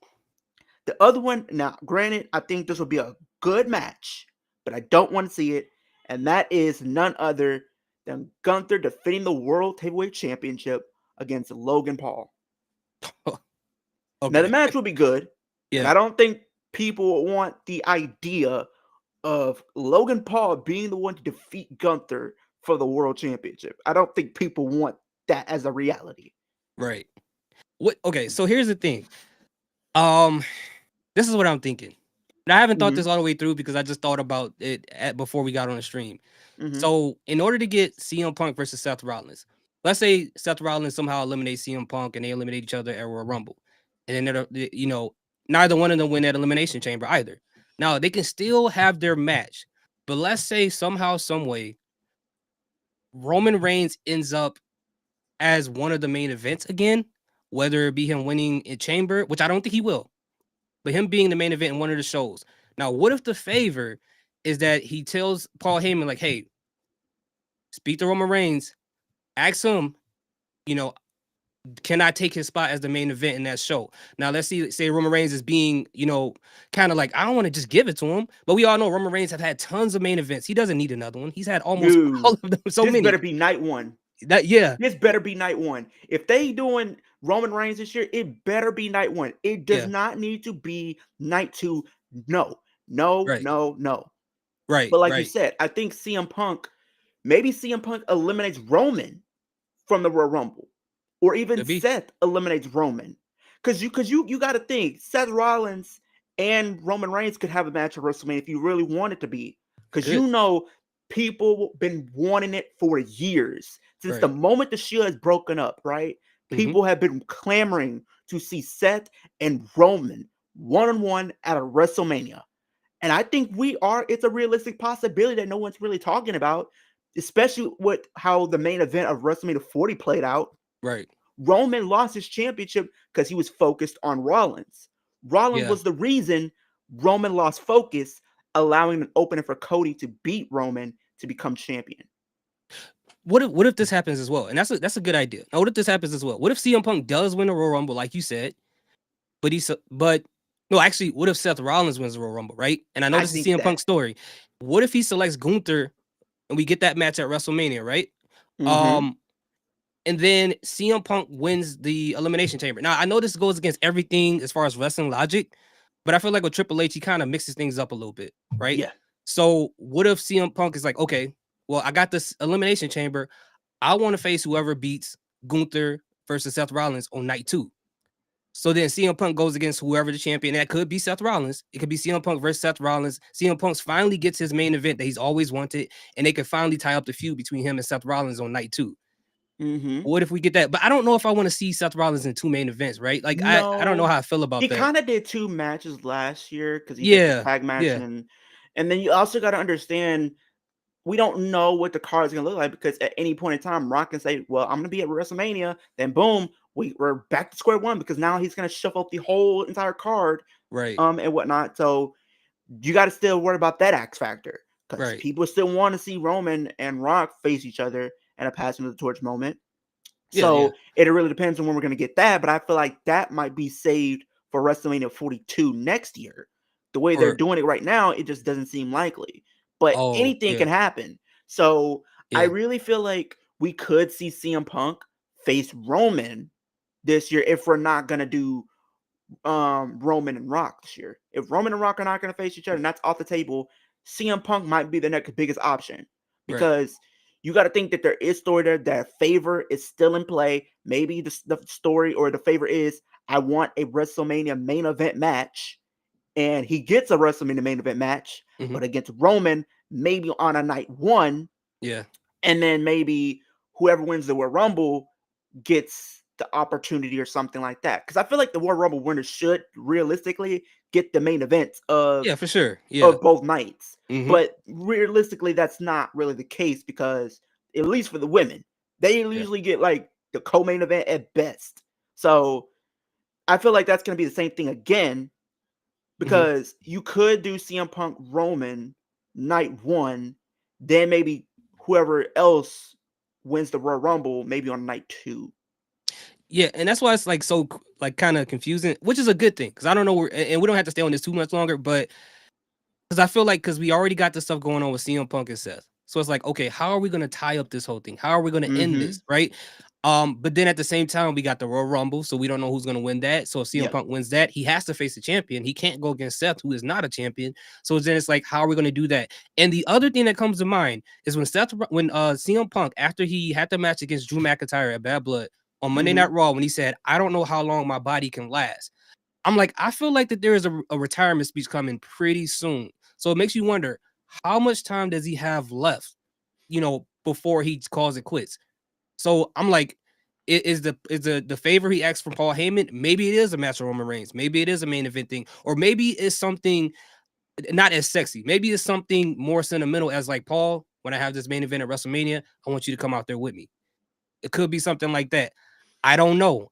the other one, now, granted, I think this will be a good match, but I don't want to see it. And that is none other than Gunther defending the World Heavyweight Championship against Logan Paul. Now, the Okay. match will be good, but I Yeah. don't think people want the idea of Logan Paul being the one to defeat Gunther for the World Championship. I don't think people want that as a reality. Right. What? Okay, so here's the thing. Um, this is what I'm thinking. And I haven't thought Mhm. this all the way through because I just thought about it before we got on the stream. Mhm. So, in order to get CM Punk versus Seth Rollins, let's say Seth Rollins somehow eliminates CM Punk and they eliminate each other at Royal Rumble, and then neither one of them win that elimination chamber either. Now they can still have their match, but let's say somehow, some way, Roman Reigns ends up as one of the main events again, whether it be him winning in Chamber, which I don't think he will, but him being the main event in one of the shows. Now, what if the favor is that he tells Paul Heyman, like, hey, speak to Roman Reigns, ask him, you know, can I take his spot as the main event in that show? Now, let's say Roman Reigns is being, kind of like, I don't want to just give it to him, but we all know Roman Reigns have had tons of main events. He doesn't need another one. He's had almost all Dude, of them, so this many. better be night one. Yeah, This better be night one. If they doing Roman Reigns this year, it better be night one. It does yeah, not need to be night two. No, no, right, no, no. right, But like you right. said, I think maybe CM Punk eliminates Roman from the Royal Rumble, or even Could be Seth eliminates Roman. Because you got to think Seth Rollins and Roman Reigns could have a match at WrestleMania if you really want it to be. Because good, people been wanting it for years since the right. moment the Shield has broken up. Right, Hmm. people have been clamoring to see Seth and Roman one on one at a WrestleMania. And I think it's a realistic possibility that no one's really talking about, especially with how the main event of WrestleMania 40 played out. Right. Roman lost his championship because he was focused on Rollins. Rollins Yeah. was the reason Roman lost focus, allowing an opening for Cody to beat Roman to become champion. What if this happens as well? And that's a good idea. Now, what if this happens as well? What if CM Punk does win the Royal Rumble, like you said, but no, actually, what if Seth Rollins wins the Royal Rumble, right? And I know I this is think CM that. Punk's story. What if he selects Gunther and we get that match at WrestleMania, right? Mm-hmm. Um, and then CM Punk wins the Elimination Chamber. Now, I know this goes against everything as far as wrestling logic, but I feel like with Triple H, he kind of mixes things up a little bit, right? Yeah. So, what if CM Punk is like, okay, well, I got this Elimination Chamber. I want to face whoever beats Gunther versus Seth Rollins on night 2. So then CM Punk goes against whoever the champion. That could be Seth Rollins. It could be CM Punk versus Seth Rollins. CM Punk finally gets his main event that he's always wanted, and they can finally tie up the feud between him and Seth Rollins on night 2. Mm-hmm. What if we get that? But I don't know if I want to see Seth Rollins in 2 main events, right? Like I don't know No, how I feel about he that. kind of did two matches last year because he did the Yeah, tag match, yeah, and then you also got to understand we don't know what the card is going to look like because at any point in time, Rock can say, "Well, I'm going to be at WrestleMania." Then boom, we're back to square one because now he's going to shuffle up the whole entire card, right, and whatnot. So you got to still worry about that X factor because right. people still want to see Roman and Rock face each other in a passing of the torch moment. Yeah, yeah. So it really depends on when we're going to get that. But I feel like that might be saved for WrestleMania 42 next year. The way they're Or doing it right now, it just doesn't seem likely. But oh, anything yeah, can happen. So I yeah, really feel like we could see CM Punk face Roman this year if we're not going to do Roman and Rock this year. If Roman and Rock are not going to face each other and that's off the table, CM Punk might be the next biggest option right. because you got to think that there is story there. That favor is still in play. Maybe the story or the favor is I want a WrestleMania main event match, and he gets a WrestleMania main event match, Hmm. but against Roman, maybe on a night one, Yeah, and then maybe whoever wins the Royal Rumble gets the opportunity or something like that. Because I feel like the Royal Rumble winner should realistically get the main events yeah, for sure. Yeah. of both nights. Hmm. But realistically, that's not really the case because at least for the women, they Yeah. usually get like the co-main event at best. So I feel like that's going to be the same thing again Hmm. because you could do CM Punk Roman night one, then maybe whoever else wins the Royal Rumble maybe on night two. Yeah, and that's why it's like so like kind of confusing, which is a good thing because I don't know where, and we don't have to stay on this too much longer, but because I feel like because we already got this stuff going on with CM Punk and Seth, so it's like okay, how are we gonna tie up this whole thing? How are we gonna end Mm-hmm. this, right? But then at the same time, we got the Royal Rumble, so we don't know who's gonna win that. So if CM Yeah. Punk wins that, he has to face the champion. He can't go against Seth, who is not a champion. So then it's like, how are we gonna do that? And the other thing that comes to mind is when CM Punk, after he had the match against Drew McIntyre at Bad Blood on Monday Night Raw when he said, "I don't know how long my body can last." I'm like, I feel like that there is a retirement speech coming pretty soon. So it makes you wonder, how much time does he have left, before he calls it quits? So I'm like, is the favor he asked from Paul Heyman, maybe it is a match with Roman Reigns, maybe it is a main event thing, or maybe it's something not as sexy. Maybe it's something more sentimental, as like, Paul, when I have this main event at WrestleMania, I want you to come out there with me. It could be something like that. I don't know.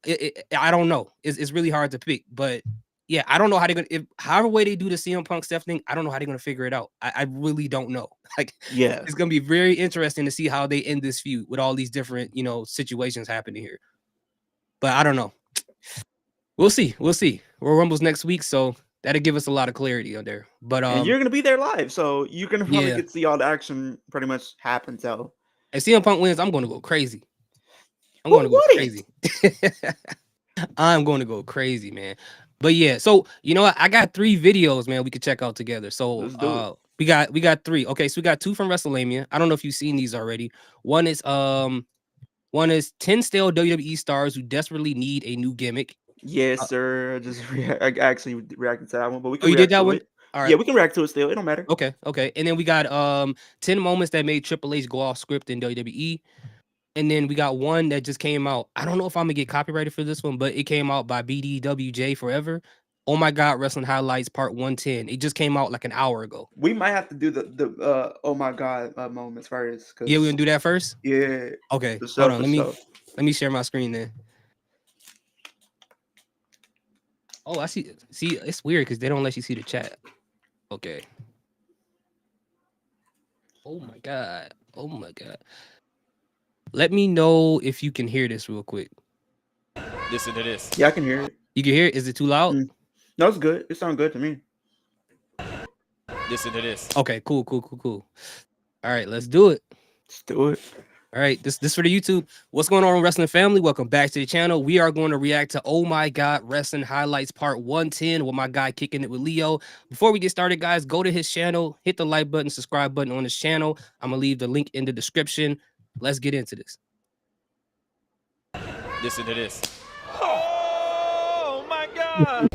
I don't know. It's really hard to pick, but yeah, I don't know how they're gonna. However way they do the CM Punk Steph thing, I don't know how they're gonna figure it out. I really don't know. Like, Yeah. it's gonna be very interesting to see how they end this feud with all these different, situations happening here. But I don't know. We'll see. We'll see. Royal Rumble's next week, so that'll give us a lot of clarity on there. But And you're gonna be there live, so you're gonna probably yeah, get to see all the action pretty much happen. So if CM Punk wins, I'm gonna go crazy. I'm who gonna go wouldn't? crazy. I'm going to go crazy, man. But yeah, so you know what? I got 3 videos, man, we could check out together. So Let's do it. we got 3. Okay, so we got 2 from WrestleMania. I don't know if you've seen these already. One is 10 stale WWE stars who desperately need a new gimmick. Yes, sir. I actually reacted to that one, but we Oh, can you did react that to one? it. All Yeah, right. we can react to it still. It don't matter. Okay. And then we got 10 moments that made Triple H go off script in WWE. And then we got one that just came out. I don't know if I'm gonna get copyrighted for this one, but it came out by BDWJ Forever. Oh my God, Wrestling Highlights Part 110. It just came out like an hour ago. We might have to do the oh my God moments first. Yeah, we're gonna do that first. Yeah. Okay, For hold sure, on. Let me share my screen then. Oh, I see. See, it's weird because they don't let you see the chat. Okay. Oh my God. Oh my God. Let me know if you can hear this real quick. Listen to this. Yeah, I can hear it. You can hear it? Is it too loud? No, it's good. It sounds good to me. Listen to this. Okay, cool. All right, let's do it. Let's do it. All right, this for the YouTube. What's going on, wrestling family? Welcome back to the channel. We are going to react to Oh My God Wrestling Highlights Part 110 with my guy Kicking It with Leo. Before we get started, guys, go to his channel, hit the like button, subscribe button on his channel. I'm gonna leave the link in the description. Let's get into this. Listen to this. Oh my God!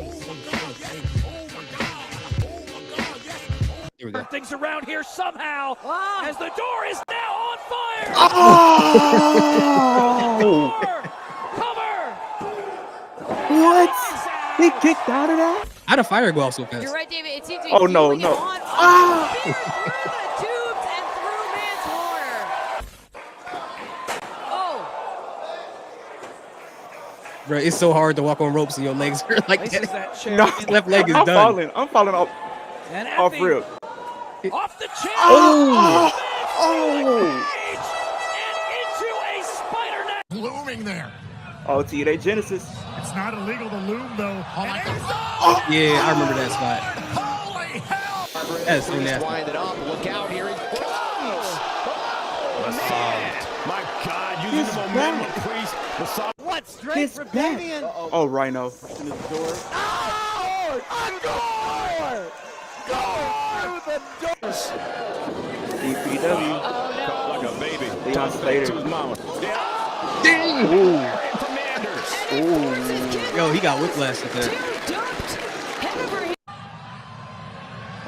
Here we go. Things around here somehow, as the door is now on fire. Oh! Cover! What? He kicked out of that? How'd a fire go off so fast? You're right, David. It seems to be Oh, no, fueling it no. on. Ah! Spear through the tubes and through Manslaughter. Oh, Bro, it's so hard to walk on ropes and your legs are like places that. that chair No, in Left leg is I'm done. falling off and off Effie rip. off the chair. Oh! And into a spider net. Looming there. Oh, TNA Genesis. It's not illegal to loom though. Oh my God. Yeah, I remember that spot. Holy hell! That's so nasty. Wind it up. Look out here. My God, using the momentum of Priest. What straight from Damien? Oh, Rhino. DPW. Like a baby. Leon Slater. To his mama. Ooh. Commanders. Ooh. Yo, he got whiplash with that.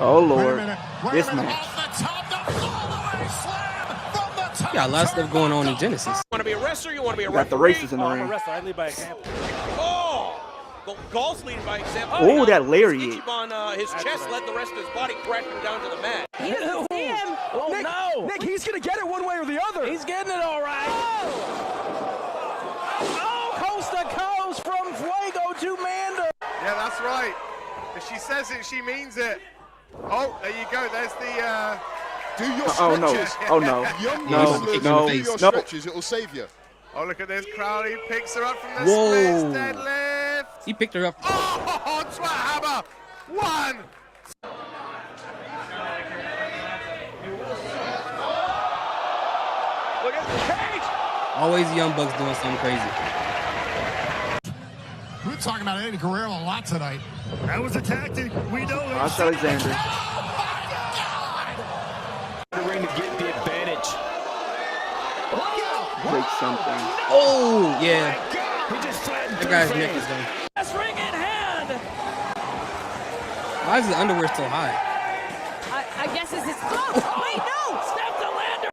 Oh, Wait a Lord. minute. This Off match. the top, the all-the-way slam from the top. He got a lot of stuff going on in Genesis. You want to be a wrestler? You want to be a Got the referee? races in the I'm a ring. wrestler. I lead by example. Oh! Golf's leading by example. Oh, that lariat. Ichiban, his chest led the rest of his body crashing down to the mat. he doesn't see him. Oh Nick, no! Nick, he's gonna get it one way or the other. He's getting it all right. Oh, coast to coast from Fuego to Mander. Yeah, that's right. If she says it, she means it. Oh, there you go. There's the. Do your Oh, no. stretches. Oh, no. Young No, wrestlers, no, do your no. stretches. It'll save you. Oh, look at this crowd. He picks her up from the Whoa. splits deadlift. He picked her up. Oh, twat hammer. One. Look at the cage. Always the Young Bucks doing something crazy. We're talking about Eddie Guerrero a lot tonight. That was a tactic. We know it. Josh Alexander. The ring to get the advantage. Break something. Oh, yeah. guy's neck is done. Last ring in hand. Why is his underwear so high? I guess this is. Oh, wait, no! Steph DeLander.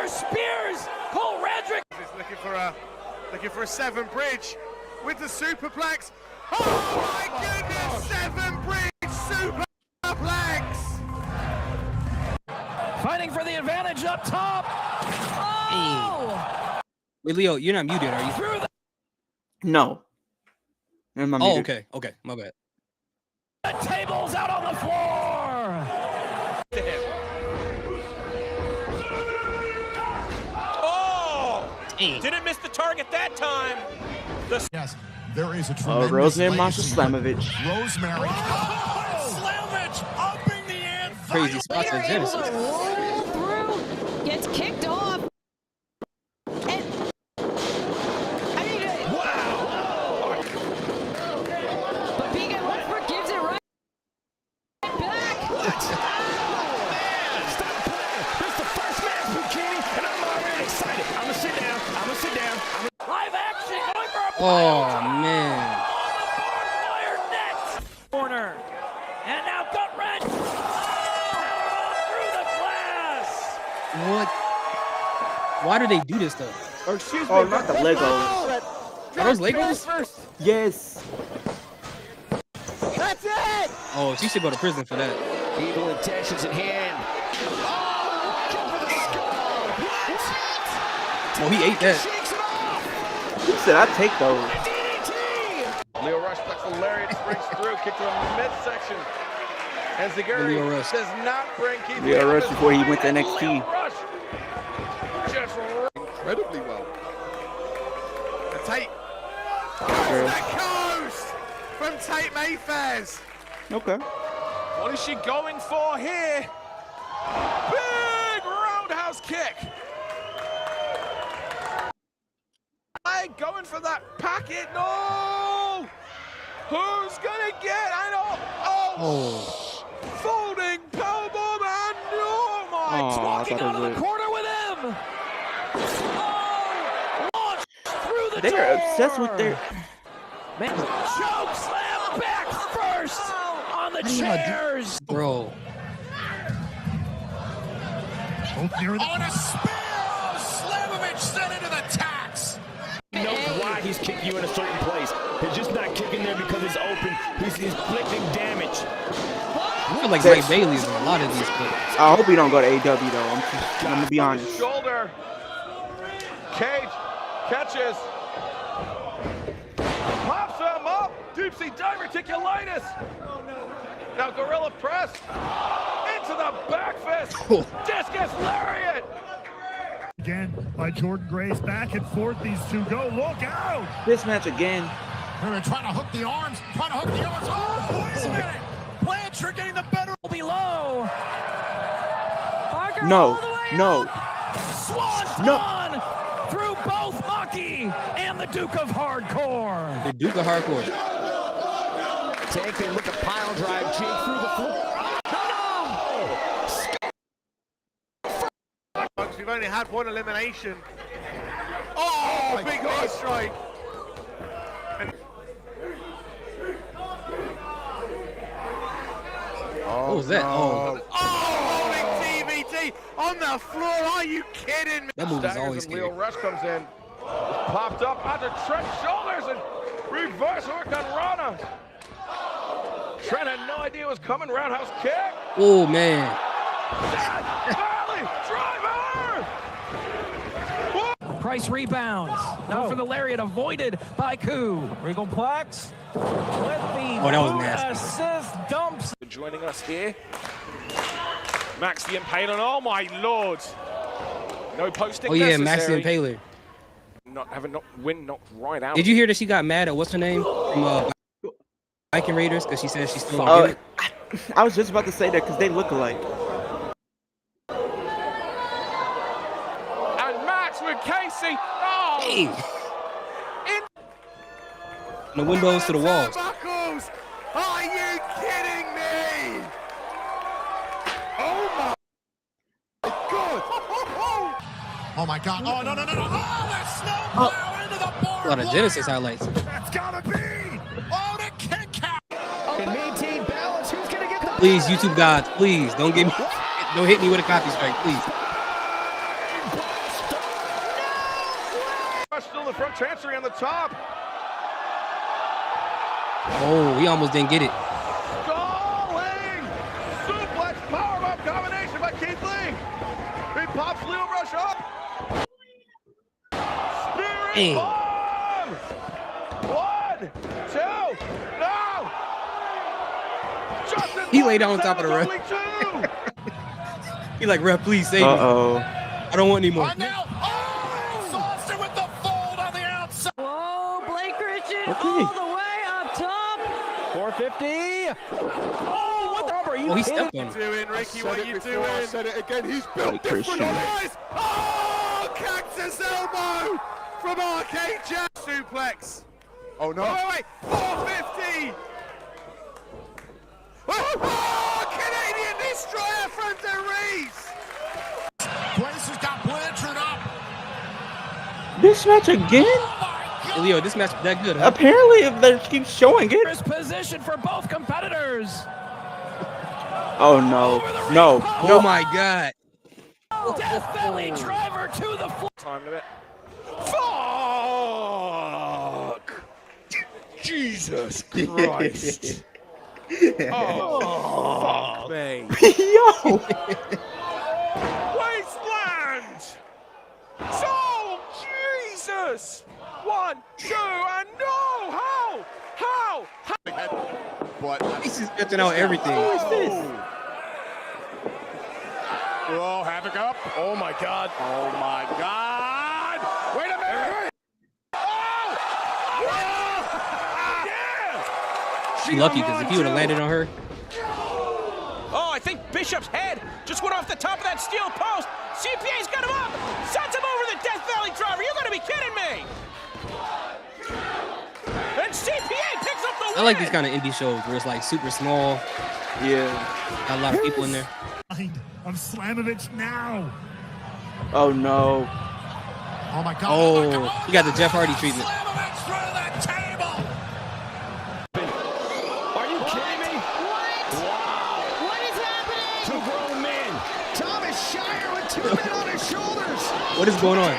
Spears. Cole Radrick. He's looking for a seven bridge with the superplex. Oh my goodness! Seven bridge superplex. Fighting for the advantage up top. Oh! Wait, Leo, you're not muted, are you? Through the No. I'm not Oh, muted. okay, my bad. tables out on the floor. Oh! Didn't miss the target that time. Yes, there is a Oh, tremendous Rosemary legacy. Slamovich. Rosemary. Oh, Slamovich upping the ante. Crazy spots Later in able Genesis. to roll through, gets kicked off. And I mean, Wow. but Vegan Westbrook gives it right back. Stop playing. This is the first match with Kikin, and I'm already excited. I'm gonna sit down. Live action going for a Oh man. wire net. Corner. And now gut wrench. Through the glass. What? Why do they do this though? Oh, excuse me. Oh, not the Legos. Are those Legos? Yes. That's it. Oh, she should go to prison for that. Evil intentions at hand. Oh, he ate that. Shakes it off. Who said I'd take those? DDT. Leo Rush flex the lariat, springs through, kick to the midsection. And Leo Zaguri Rush. does not bring Keith. Leo Lee Rush up. before he went to NXT. Leo Rush just incredibly well. And Tate. Girl. The coast from Tate Mayfair's. Okay. What is she going for here? Big roundhouse kick. Going for that packet. No! Who's gonna get? I know. Oh! Folding powerbomb and oh my! Oh, I Walking thought out it of was the corner with him. Oh! Launched through the They door. are obsessed with their. Man, choke slam back first on the chairs. Bro. Both near the On a spear, Slamovich sent into the tax. He knows why he's kicking you in a certain place. He's just not kicking there because it's open. He's inflicting damage. I feel like Mike Bailey's in a lot of these clips. I hope he don't go to AW though. I'm gonna be honest. Shoulder. Cage catches. Pops him up. Deep sea diverticulitis. Now gorilla press. Into the back fist. Discus lariat. again by Jordan Grace. Back and forth these two go. Look out! This match again. They're trying to hook the arms. Oh, wait a minute. Blanchard getting the better. Below. Parker all No, the way no, up. Swanton no. through both Maki and the Duke of Hardcore. The Duke of Hardcore. Take a look at pile drive, Jake through the floor. We've only had one elimination. Oh, big eye strike. What was that? Oh, Oh, holding TVT on the floor. Are you kidding me? that move is Staggers always and Leo scary. Rush comes in. Popped up onto Trent's shoulders and reverse hook on Rana. Trent had no idea it was coming. Roundhouse kick. Oh man. Valley driver. Price rebounds. Now for the lariat, avoided by Koo. Regal Plex with the Oh, that was nasty. assist dumps. Joining us here. Max the Impaler. Oh my lord. No posting Oh yeah, necessary. Maxie and Paler. Not having win knocked right out. Did you hear that she got mad at what's her name from Viking Raiders because she said she's still on it? I was just about to say that because they look alike. And Max with Casey. Oh, Hey. The windows to the walls. Buckles. Are you kidding me? Oh my God. Oh my God! Oh no! Oh, that snowplow into the bar A lot of Genesis highlights. That's gotta be. Oh, the kick out. Can maintain balance. Who's gonna get the Please, YouTube gods, please don't hit me with a copy strike, please. Still in the front, transferring on the top. Oh, he almost didn't get it. Stalling! Suplex powerbomb combination by Keith Lee. He pops Leo Rush up. Spirit Dang. bomb! 1, 2, no! Justin He laid down on Thomas top of the ref. only 2. He like, ref, please save me. Uh-oh. I don't want any more. Now, Austin with the fold on the outside. Whoa, Blake Christian Okay. all the way up top. 450? Oh, what the rubber? You Oh, he hit stepped it. on him. Doing, Ricky, what you doing? I said it again. He's built Like different Christian. eyes. Oh, cactus elbow from Arcade Jack. Suplex. Oh no. Wait, 450. Oh, Canadian Destroyer from DeReese. Place has got Blanchard up. This match again? Hey, Leo, this match that good, huh? Apparently, if they keep showing it. First position for both competitors. Oh no. No. Oh No. my God. Death Valley driver to the floor. Time limit. Fuck! Jesus Christ! Oh, fuck me! Yo. Wasteland! Oh, Jesus! 1, 2, and no! How? But He's just stretching out everything. Who is this? oh, Havoc up. Oh my God. Oh my God. Wait a minute. She lucky because if he would have landed on her, Oh, I think Bishop's head just went off the top of that steel post. CPA's got him up. Sends him over the Death Valley driver. You're going to be kidding me. And CPA picks up the win. I like these kind of indie shows where it's like super small, Yeah. got a lot of people in there. Of Slamovich now. Oh no. Oh my God. Oh, he got the Jeff Hardy treatment. Slamovich through the table. Are you kidding me? What is happening? Two grown men. Thomas Shire with 2 men on his shoulders. What is going on?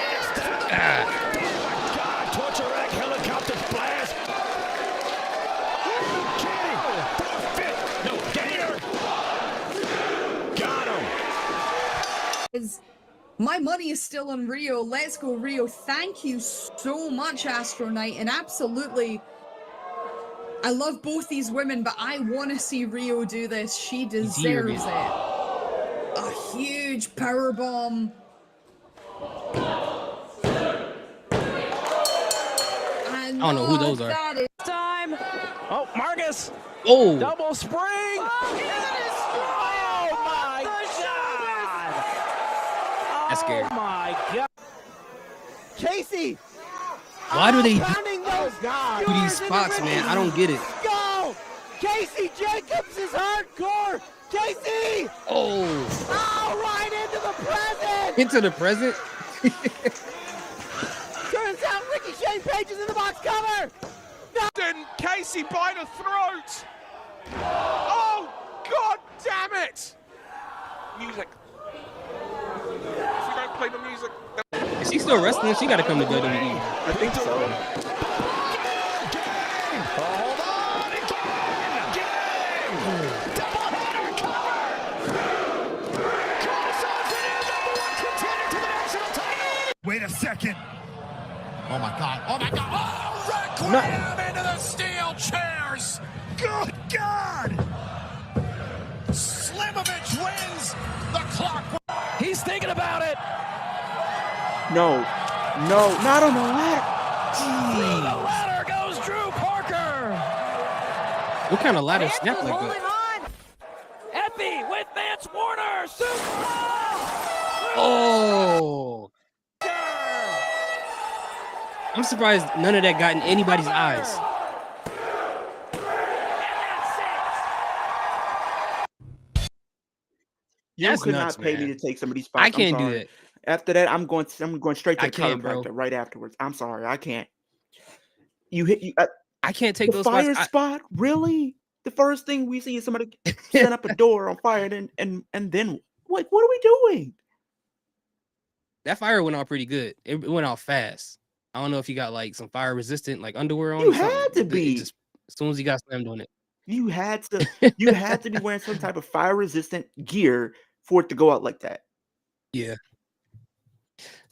God, torture rack helicopter blast. Kidding. No, get here. Got him. My money is still on Rio. Let's go, Rio. Thank you so much, Astro Knight. And absolutely, I love both these women, but I want to see Rio do this. She deserves it. A huge power bomb. I don't know who those are. That is Time. Oh, Marcus. Oh, Double spring. Oh my God. that's scary. Oh my God. Casey. Why do they Pounding those guys. do these spots, man? I don't get it. Go. Casey Jacobs is hardcore. Casey. Oh, Oh, right into the present. into the present. Turns out Ricky Shane Page is in the box cover. Then Casey by the throat. Oh, God damn it! Music. If we don't play the music, Is she still wrestling? She got to come to WWE. I think so. Hold on. Double header cover. Cole Johnson, number 1 contender to the national title. Wait a second. Oh my God. Oh my God. Oh, Red No. Graham into the steel chairs. Good God. Slamovich wins the clock. He's thinking about it. No. No. Not on the ladder. Through the ladder goes Drew Parker. What kind of ladder snap like Holding that? on. Effie with Vance Warner. Super. Oh, I'm surprised none of that got in anybody's eyes. You That's could nuts, not pay man. me to take some of these spots. I I'm can't do sorry. that. After that, I'm going straight to I the can't, bro. chiropractor right afterwards. I'm sorry, I can't. You hit you I can't take the those spots. fire spot? Really? The first thing we see is somebody set up a door on fire, and then what are we doing? That fire went off pretty good. It went off fast. I don't know if you got like some fire resistant like underwear on You or something. had to But it be. just as soon as he got slammed on it. You had to be wearing some type of fire resistant gear for it to go out like that. Yeah.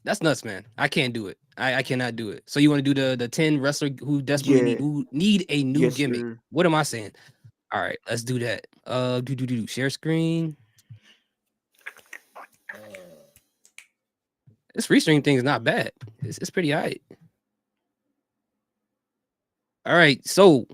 That's nuts, man. I can't do it. I cannot do it. So you want to do the 10 wrestler who desperately Yeah. need a new Yes, gimmick. sir. What am I saying? All right, let's do that. Do share screen. This restream thing is not bad. It's pretty all right. All right, so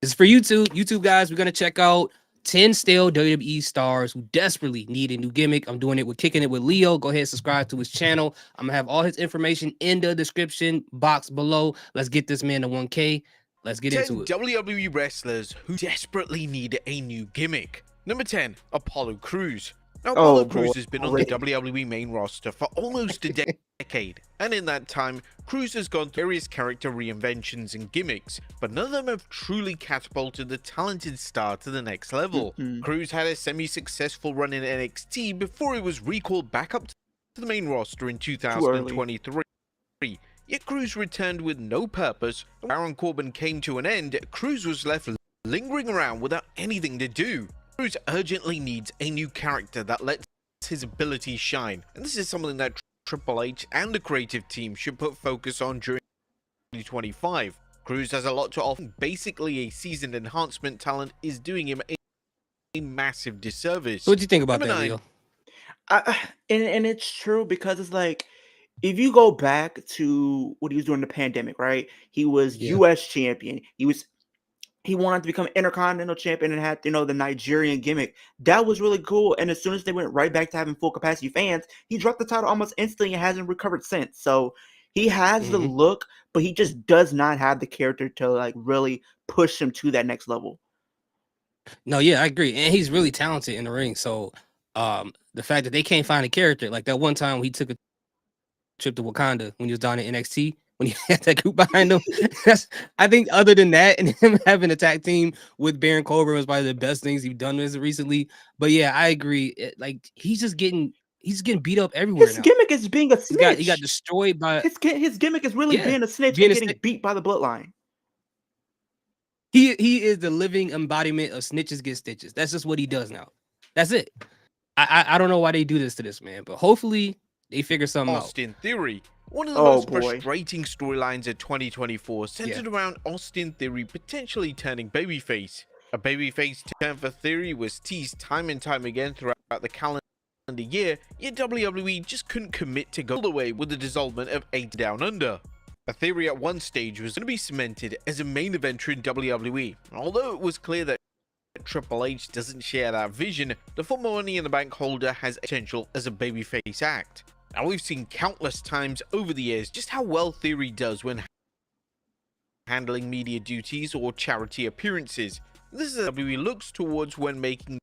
this is for YouTube. YouTube guys, we're gonna check out 10 stale WWE stars who desperately need a new gimmick. I'm doing it with Kicking It with Leo. Go ahead and subscribe to his channel. I'm gonna have all his information in the description box below. Let's get this man to 1K. Let's get 10 into it. WWE wrestlers who desperately need a new gimmick. Number 10, Apollo Crews. Now, Apollo Crews has been on the WWE main roster for almost a decade, and in that time, Crews has gone through various character reinventions and gimmicks, but none of them have truly catapulted the talented star to the next level. Crews had a semi-successful run in NXT before he was recalled back up to the main roster in 2023. Yet Crews returned with no purpose. When Baron Corbin came to an end, Crews was left lingering around without anything to do. Crews urgently needs a new character that lets his ability shine, and this is something that Triple H and the creative team should put focus on during 2025. Crews has a lot to offer. Basically, a seasoned enhancement talent is doing him a massive disservice. So what do you think about that, Leo? And it's true because it's like, if you go back to what he was doing in the pandemic, right? He was US champion. He wanted to become Intercontinental champion and had, the Nigerian gimmick. That was really cool. And as soon as they went right back to having full capacity fans, he dropped the title almost instantly and hasn't recovered since. So he has the look, but he just does not have the character to like really push him to that next level. No, yeah, I agree. And he's really talented in the ring. So the fact that they can't find a character, like that one time when he took a trip to Wakanda when he was down in NXT, when he had that group behind him. I think other than that, and him having a tag team with Baron Corbin was probably the best things he's done recently. But yeah, I agree. He's just getting beat up everywhere. His gimmick is being a snitch. He got destroyed by his gimmick is really being a snitch and getting beat by the bloodline. He is the living embodiment of snitches get stitches. That's just what he does now. That's it. I don't know why they do this to this man, but hopefully they figure something out. Austin Theory. One of the most frustrating storylines of 2024 centered around Austin Theory potentially turning babyface. A babyface turn for Theory was teased time and time again throughout the calendar year, yet WWE just couldn't commit to go all the way with the dissolvement of 8 Down Under. A Theory at one stage was going to be cemented as a main eventer in WWE. Although it was clear that Triple H doesn't share that vision, the former Money in the Bank holder has potential as a babyface act. Now, we've seen countless times over the years just how well Theory does when handling media duties or charity appearances. This is what WWE looks towards when making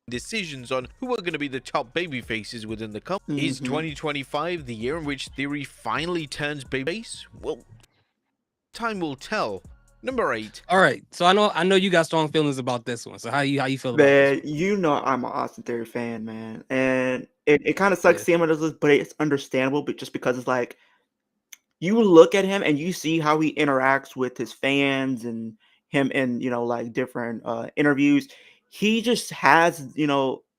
decisions on who are going to be the top babyfaces within the company. Is 2025 the year in which Theory finally turns babyface? Well, time will tell. Number 8. All right, so I know you got strong feelings about this one. So how you feel about this one? I'm an Austin Theory fan, man, and it kind of sucks seeing him as this, but it's understandable. But just because it's like you look at him and you see how he interacts with his fans and him in like different interviews, he just has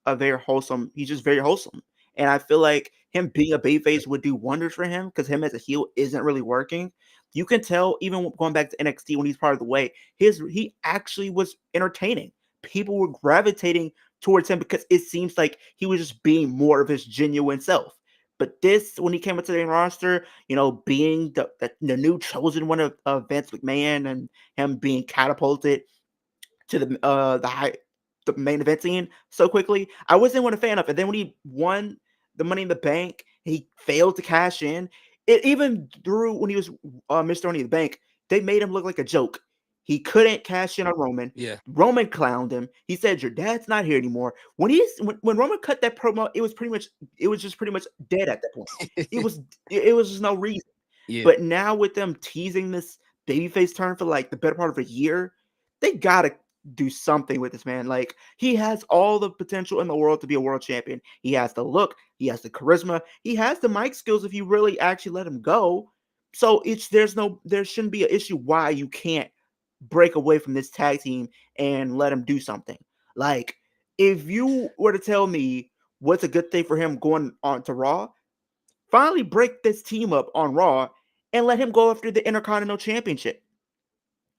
a very wholesome. He's just very wholesome, and I feel like him being a babyface would do wonders for him because him as a heel isn't really working. You can tell even going back to NXT when he's part of the way, he actually was entertaining. People were gravitating towards him because it seems like he was just being more of his genuine self. But this, when he came into the main roster, being the new chosen one of Vince McMahon and him being catapulted to the main event scene so quickly, I wasn't a fan of it. And then when he won the Money in the Bank, he failed to cash in. It even through when he was Mr. Money in the Bank, they made him look like a joke. He couldn't cash in on Roman. Yeah. Roman clowned him. He said, "Your dad's not here anymore." When Roman cut that promo, it was just pretty much dead at that point. It was just no reason. Yeah. But now with them teasing this babyface turn for like the better part of a year, they gotta do something with this man. Like, he has all the potential in the world to be a world champion. He has the look, he has the charisma, he has the mic skills if you really actually let him go. So there shouldn't be an issue why you can't break away from this tag team and let him do something. Like, if you were to tell me what's a good thing for him going on to Raw, finally break this team up on Raw and let him go after the Intercontinental Championship.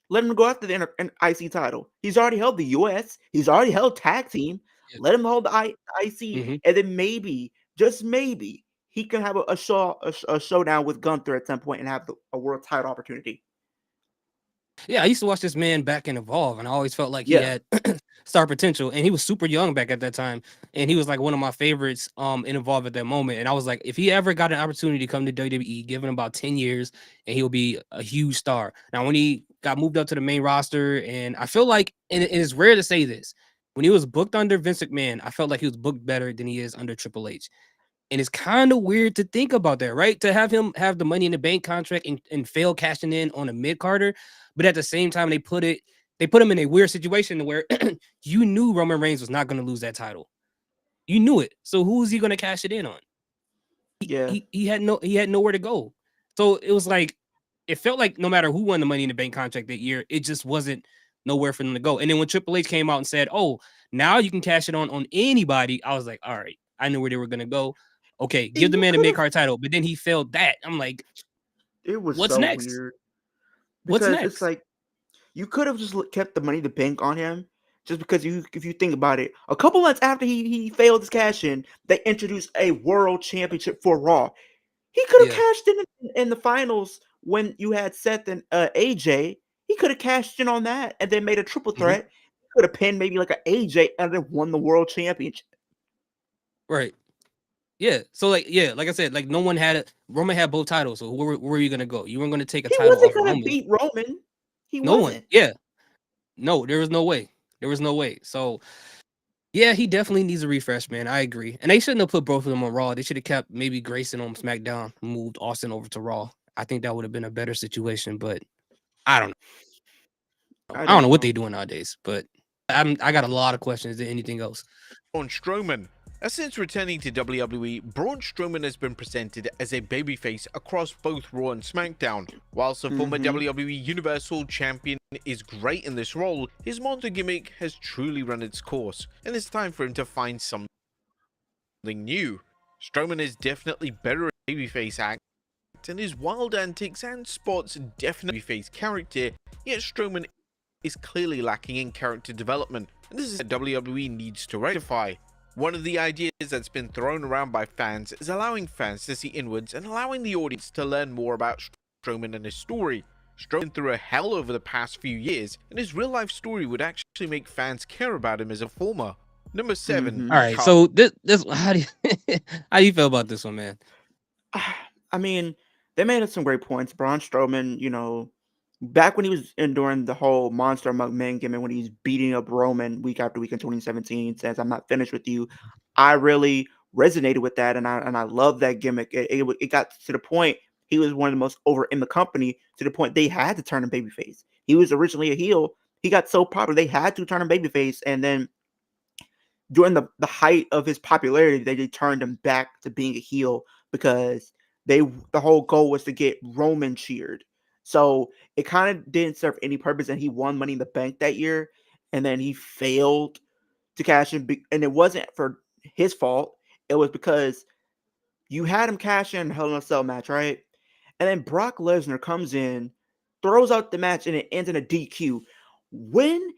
Let him go after the IC title. He's already held the US. He's already held tag team. Yeah. Let him hold the IC, and then maybe, just maybe, he can have a showdown with Gunther at some point and have a world title opportunity. Yeah, I used to watch this man back in Evolve, and I always felt like he Yeah. had star potential, and he was super young back at that time, and he was like one of my favorites in Evolve at that moment. And I was like, if he ever got an opportunity to come to WWE, give him about 10 years, and he'll be a huge star. Now, when he got moved up to the main roster, and I feel like, and it's rare to say this, when he was booked under Vince McMahon, I felt like he was booked better than he is under Triple H. And it's kind of weird to think about that, right? To have him have the Money in the Bank contract and fail cashing in on a mid-carder, but at the same time they put him in a weird situation where you knew Roman Reigns was not going to lose that title. You knew it. So who was he going to cash it in on? Yeah. He had nowhere to go. So it was like, it felt like no matter who won the Money in the Bank contract that year, it just wasn't nowhere for them to go. And then when Triple H came out and said, "Oh, now you can cash it on anybody," I was like, all right, I knew where they were going to go. Okay, give the man a mid-card title, but then he failed that. I'm like, it was what's so next? weird. What's Because next? it's like, you could have just kept the Money in the Bank on him, just because if you think about it, a couple months after he failed his cash in, they introduced a world championship for Raw. He could have cashed in the finals when you had Seth and AJ. He could have cashed in on that and then made a triple threat. He could have pinned maybe like an AJ and then won the world championship. Right. Yeah. So like I said, like no one had it. Roman had both titles. So where were you gonna go? You weren't gonna take a He title wasn't off gonna Roman. beat Roman. He No wasn't. one. Yeah. No, there was no way. There was no way. So yeah, he definitely needs a refresh, man. I agree. And they shouldn't have put both of them on Raw. They should have kept maybe Grayson on SmackDown, moved Austin over to Raw. I think that would have been a better situation, but I don't know. I don't know what they're doing nowadays, but I got a lot of questions than anything else. Braun Strowman. Since returning to WWE, Braun Strowman has been presented as a babyface across both Raw and SmackDown. Whilst the former WWE Universal Champion is great in this role, his monster gimmick has truly run its course, and it's time for him to find something new. Strowman is definitely better at babyface act, and his wild antics and spots definitely face character, yet Strowman is clearly lacking in character development, and this is what WWE needs to rectify. One of the ideas that's been thrown around by fans is allowing fans to see inwards and allowing the audience to learn more about Strowman and his story. Strowman through a hell over the past few years, and his real life story would actually make fans care about him as a performer. Number 7. All right, so this how do you feel about this one, man? I mean, they made some great points. Braun Strowman, you know, back when he was enduring the whole Monster Among Men gimmick, when he's beating up Roman week after week in 2017, says, "I'm not finished with you." I really resonated with that, and I love that gimmick. It got to the point he was one of the most over in the company, to the point they had to turn him babyface. He was originally a heel. He got so popular they had to turn him babyface, and then during the height of his popularity, they turned him back to being a heel because the whole goal was to get Roman cheered. So it kind of didn't serve any purpose, and he won Money in the Bank that year, and then he failed to cash in, and it wasn't for his fault. It was because you had him cash in Hell in a Cell match, right? And then Brock Lesnar comes in, throws out the match, and it ends in a DQ. When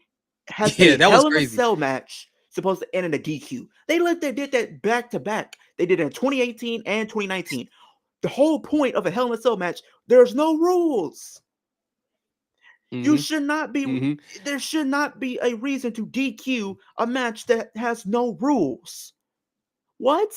has a that was Hell in a crazy. Cell match supposed to end in a DQ? They did that back to back. They did it in 2018 and 2019. The whole point of a Hell in a Cell match, there's no rules. You should not be. There should not be a reason to DQ a match that has no rules. What?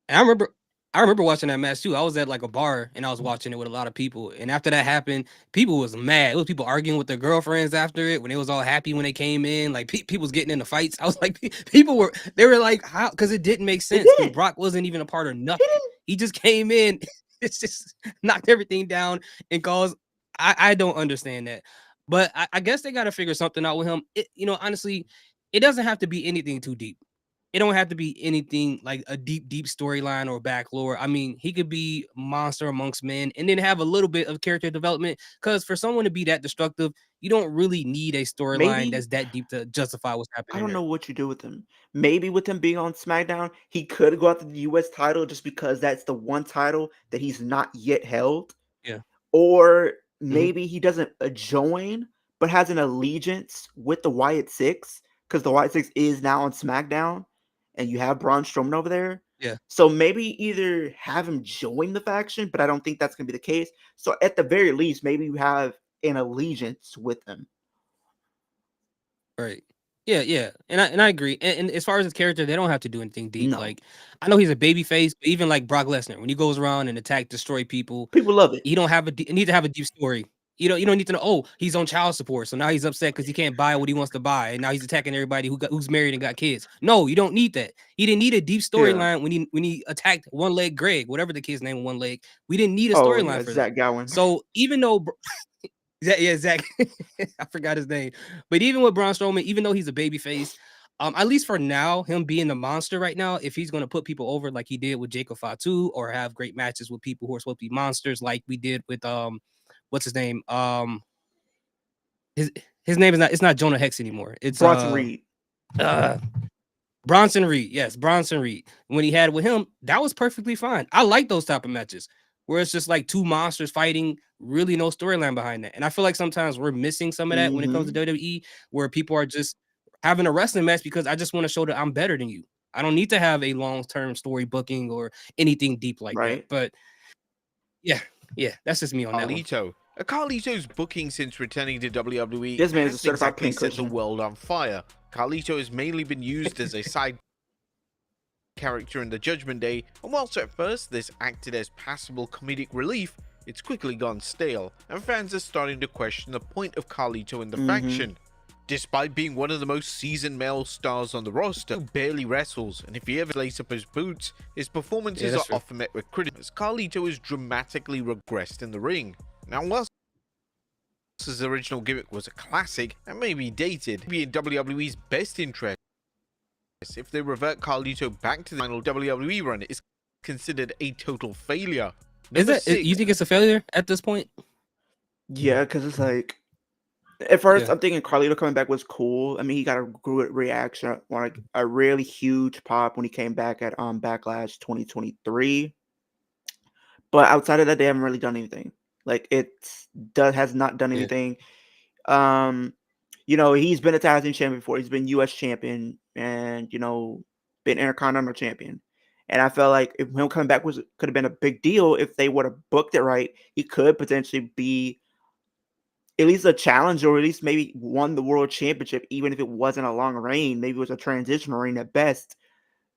And I remember watching that match too. I was at like a bar and I was watching it with a lot of people. And after that happened, people was mad. It was people arguing with their girlfriends after it when they was all happy when they came in. Like people was getting into fights. I was like, they were like, how? Because it didn't make sense. Because Brock wasn't even a part of nothing. He just came in. it's just knocked everything down and caused. I don't understand that, but I guess they got to figure something out with him. Honestly, it doesn't have to be anything too deep. It don't have to be anything like a deep storyline or back lore. I mean, he could be monster amongst men and then have a little bit of character development. Because for someone to be that destructive, you don't really need a storyline Maybe that's that deep to justify what's I happening don't there. know what you do with him. Maybe with him being on SmackDown, he could go after the US title just because that's the one title that he's not yet held. Yeah. Or Mhm. maybe he doesn't join, but has an allegiance with the Wyatt Six because the Wyatt Six is now on SmackDown, and you have Braun Strowman over there. Yeah. So maybe either have him join the faction, but I don't think that's going to be the case. So at the very least, maybe you have an allegiance with him. Right. Yeah. And I agree. And as far as his character, they don't have to do anything deep. No, Like I know he's a baby face, but even like Brock Lesnar, when he goes around and destroy people, people love it. he don't have need to have a deep story. You don't need to know. Oh, he's on child support, so now he's upset because he can't buy what he wants to buy, and now he's attacking everybody who's married and got kids. No, you don't need that. He didn't need a deep Yeah. storyline when he attacked One Leg Greg, whatever the kid's name, One Leg. We didn't need a Oh, storyline yeah, for that. Zach Gowen. So even though Zach, I forgot his name, but even with Braun Strowman, even though he's a baby face, at least for now, him being the monster right now, if he's going to put people over like he did with Jacob Fatu or have great matches with people who are supposed to be monsters, like we did with what's his name? His name is not. It's not Jonah Hex anymore. It's Bronson Reed. Bronson Reed. Yes, Bronson Reed. When he had with him, that was perfectly fine. I like those type of matches where it's just like two monsters fighting, really no storyline behind that. And I feel like sometimes we're missing some of that when it comes to WWE, where people are just having a wrestling match because I just want to show that I'm better than you. I don't need to have a long-term story booking or anything deep like that. Right. But yeah, that's just me on that one. Carlito. Carlito's booking since returning to WWE This man is a hasn't certified exactly set the pincushion. world on fire. Carlito has mainly been used as a side character in the Judgment Day, and whilst at first this acted as passable comedic relief, it's quickly gone stale, and fans are starting to question the point of Carlito in the faction. Despite being one of the most seasoned male stars on the roster, he barely wrestles, and if he ever laces up his boots, his performances are often met with criticism, as Carlito has dramatically regressed in the ring. Now, whilst his original gimmick was a classic and maybe dated, it'd be in WWE's best interest if they revert Carlito back to the final WWE run. Is considered a total failure. Is it? You think it's a failure at this point? Yeah, because it's like at first I'm thinking Carlito coming back was cool. I mean, he got a good reaction, like a really huge pop when he came back at Backlash 2023. But outside of that, they haven't really done anything. Like has not done anything. He's been a tag team champion before. He's been US champion and been Intercontinental champion. And I felt like if him coming back could have been a big deal if they would have booked it right. He could potentially be at least a challenger, or at least maybe won the world championship, even if it wasn't a long reign. Maybe it was a transitional reign at best,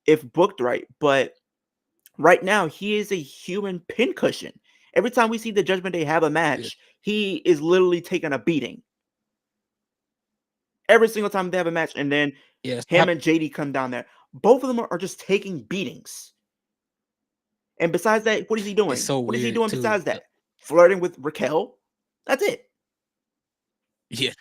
if booked right. But right now, he is a human pincushion. Every time we see the Judgment Day have a match, he is literally taking a beating. Every single time they have a match, and then him and JD come down there. Both of them are just taking beatings. And besides that, what is he doing? It's so what is he weird, doing too. besides that? Flirting with Raquel? That's it. Yeah,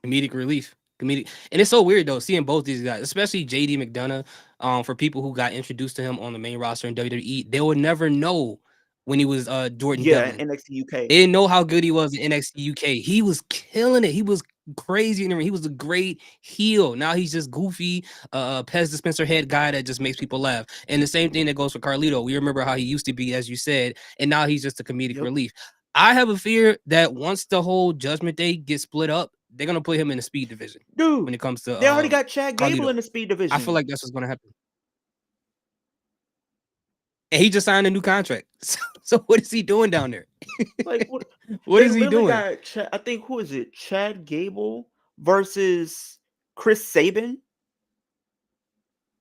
comedic relief. And it's so weird though, seeing both these guys, especially JD McDonough. For people who got introduced to him on the main roster in WWE, they would never know when he was Jordan Devlin. NXT UK. They didn't know how good he was in NXT UK. He was killing it. He was crazy in the ring. He was a great heel. Now he's just goofy, Pez dispenser head guy that just makes people laugh. And the same thing that goes for Carlito. We remember how he used to be, as you said, and now he's just a comedic relief. I have a fear that once the whole Judgment Day gets split up, they're gonna put him in the speed division. Dude, when it comes to they already got Chad Gable Carlito in the speed division. I feel like that's what's gonna happen. And he just signed a new contract. So what is he doing down there? Like what is he doing? I think who is it? Chad Gable versus Chris Sabin.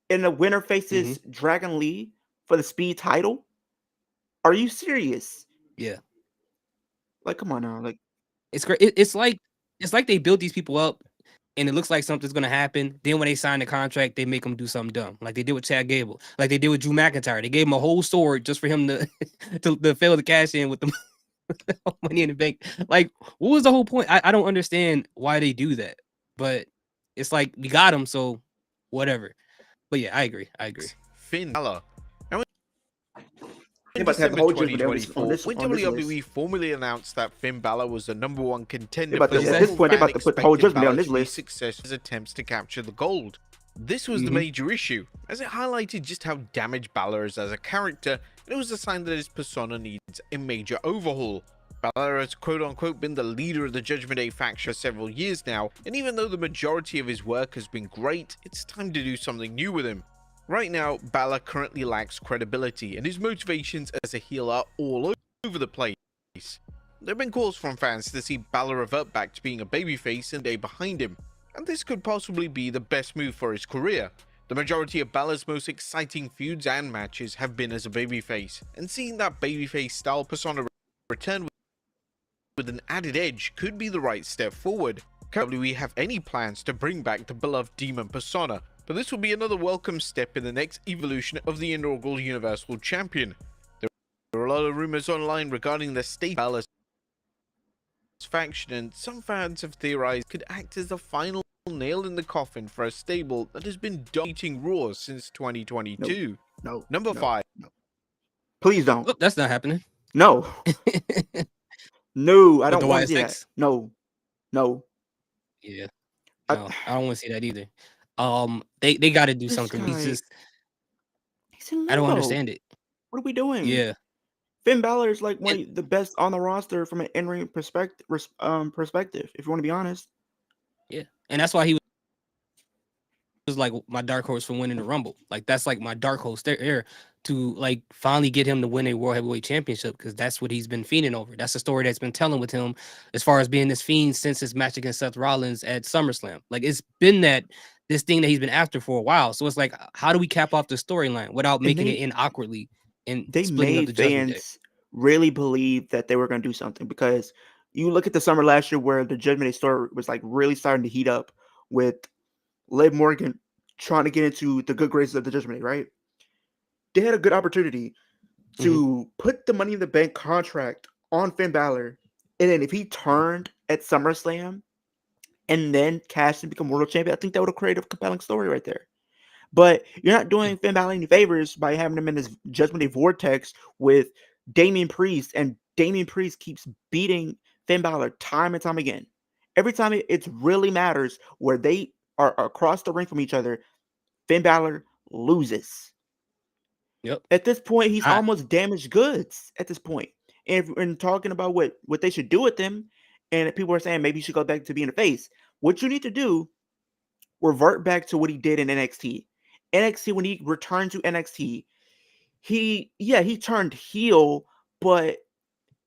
And the winner faces Dragon Lee for the speed title. Are you serious? Yeah. Like, come on now. Like, it's great. It's like they built these people up and it looks like something's gonna happen. Then when they sign the contract, they make him do something dumb, like they did with Chad Gable, like they did with Drew McIntyre. They gave him a whole sword just for him to to fail to cash in with the Money in the Bank. Like, what was the whole point? I don't understand why they do that, but it's like we got him, so whatever. But yeah, I agree. Finn Balor. In about to have the December whole Judgment Day 2024, when on this WWE list. formally announced that Finn Balor was the #1 contender At for the this point, they're about to put the whole Judgment Day on this list. Success his attempts to capture the gold. This was the Mm-hmm. major issue, as it highlighted just how damaged Balor is as a character, and it was a sign that his persona needs a major overhaul. Balor has quote-unquote been the leader of the Judgment Day faction for several years now, and even though the majority of his work has been great, it's time to do something new with him. Right now, Balor currently lacks credibility, and his motivations as a heel are all over the place. There have been calls from fans to see Balor revert back to being a babyface and stay behind him, and this could possibly be the best move for his career. The majority of Balor's most exciting feuds and matches have been as a babyface, and seeing that babyface style persona return with an added edge could be the right step forward. Currently, we have any plans to bring back the beloved demon persona, but this will be another welcome step in the next evolution of the inaugural Universal Champion. There are a lot of rumors online regarding the state of Balor's faction, and some fans have theorized could act as the final nail in the coffin for a stable that has been dominating Raw since 2022. No. Number 5. No. Please don't. Oh, that's not happening. No. No, I With don't the want to see YSX? that. No. Yeah. No, I don't want to see that either. They got to do This something. guy- He's in I don't limbo. understand it. What are we doing? Yeah. Finn Balor is like one of the best on the roster from an in-ring perspective, if you want to be honest. Yeah. And that's why he was like my dark horse for winning the Rumble. Like that's like my dark horse there to like finally get him to win a World Heavyweight Championship, because that's what he's been fiending over. That's the story that's been telling with him as far as being this fiend since his match against Seth Rollins at SummerSlam. Like it's been this thing that he's been after for a while. So it's like, how do we cap off the storyline without making it end awkwardly and They splitting up made the Judgment Day? fans really believe that they were going to do something, because you look at the summer last year where the Judgment Day story was like really starting to heat up with Liv Morgan trying to get into the good graces of the Judgment Day, right? They had a good opportunity to put the Money in the Bank contract on Finn Balor, and then if he turned at SummerSlam and then cashed and become world champion, I think that would have created a compelling story right there. But you're not doing Finn Balor any favors by having him in this Judgment Day vortex with Damian Priest, and Damian Priest keeps beating Finn Balor time and time again. Every time it really matters where they are across the ring from each other, Finn Balor loses. Yep. At this point, he's almost damaged goods at this point. And talking about what they should do with him, and people are saying maybe he should go back to being a face. What you need to do, revert back to what he did in NXT. NXT, when he returned to NXT, he turned heel, but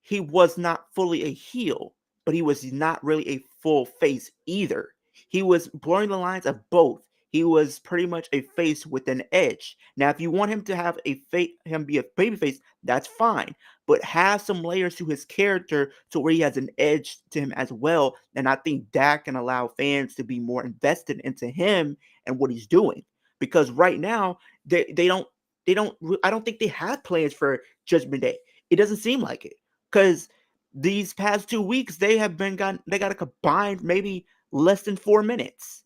he was not fully a heel, but he was not really a full face either. He was blurring the lines of both. He was pretty much a face with an edge. Now, if you want him to have him be a babyface, that's fine, but have some layers to his character to where he has an edge to him as well. And I think that can allow fans to be more invested into him and what he's doing. Because right now, I don't think they have plans for Judgment Day. It doesn't seem like it, because these past 2 weeks they got a combined maybe less than 4 minutes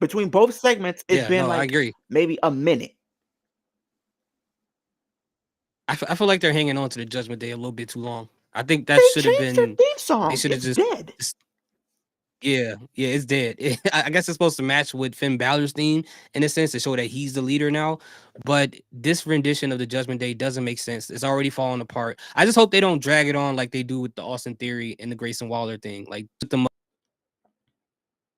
between both segments. It's been I agree. Maybe a minute. I feel like they're hanging on to the Judgment Day a little bit too long. I think that should have been their theme song. They should have It's just dead. Yeah, it's dead. I guess it's supposed to match with Finn Balor's theme in a sense to show that he's the leader now. But this rendition of the Judgment Day doesn't make sense. It's already falling apart. I just hope they don't drag it on like they do with the Austin Theory and the Grayson Waller thing. Like put them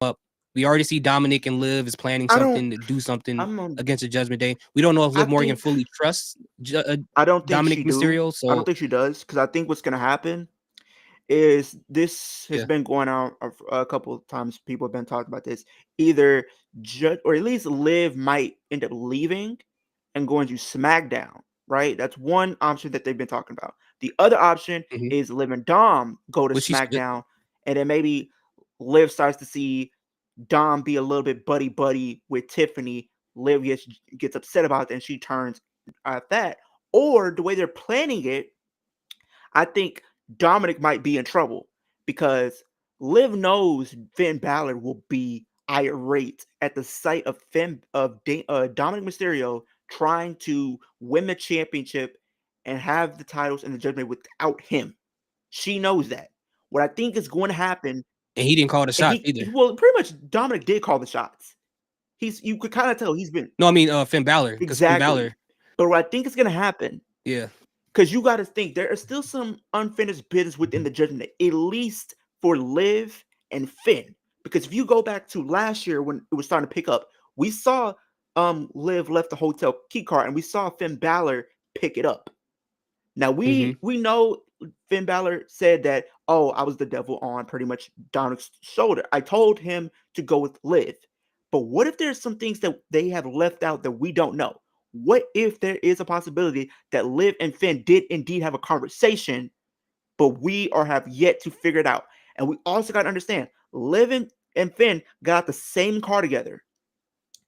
up. We already see Dominic and Liv is planning something to do something against the Judgment Day. We don't know if Liv Morgan fully trusts I don't think Dominic she Mysterio. So I don't think she does, because I think what's going to happen is this has been going on a couple of times. People have been talking about this. Either or at least Liv might end up leaving and going to SmackDown, right? That's one option that they've been talking about. The other option is Liv and Dom go to SmackDown, and then maybe Liv starts to see Dom be a little bit buddy with Tiffany. Liv gets upset about that and she turns at that. Or the way they're planning it, I think Dominic might be in trouble because Liv knows Finn Balor will be irate at the sight of Dominic Mysterio trying to win the championship and have the titles and the judgment without him. She knows that. What I think is going to happen, and he didn't call the shot either. Well, pretty much Dominic did call the shots. You could kind of tell he's been. No, I mean Finn Balor. Exactly. Finn Balor. But what I think is going to happen. Yeah. Because you got to think there is still some unfinished business within the judgment, at least for Liv and Finn. Because if you go back to last year when it was starting to pick up, we saw Liv left the hotel key card and we saw Finn Balor pick it up. Now we know Finn Balor said that, oh, I was the devil on pretty much Dominic's shoulder. I told him to go with Liv. But what if there's some things that they have left out that we don't know? What if there is a possibility that Liv and Finn did indeed have a conversation, but we have yet to figure it out? And we also got to understand, Liv and Finn got the same car together.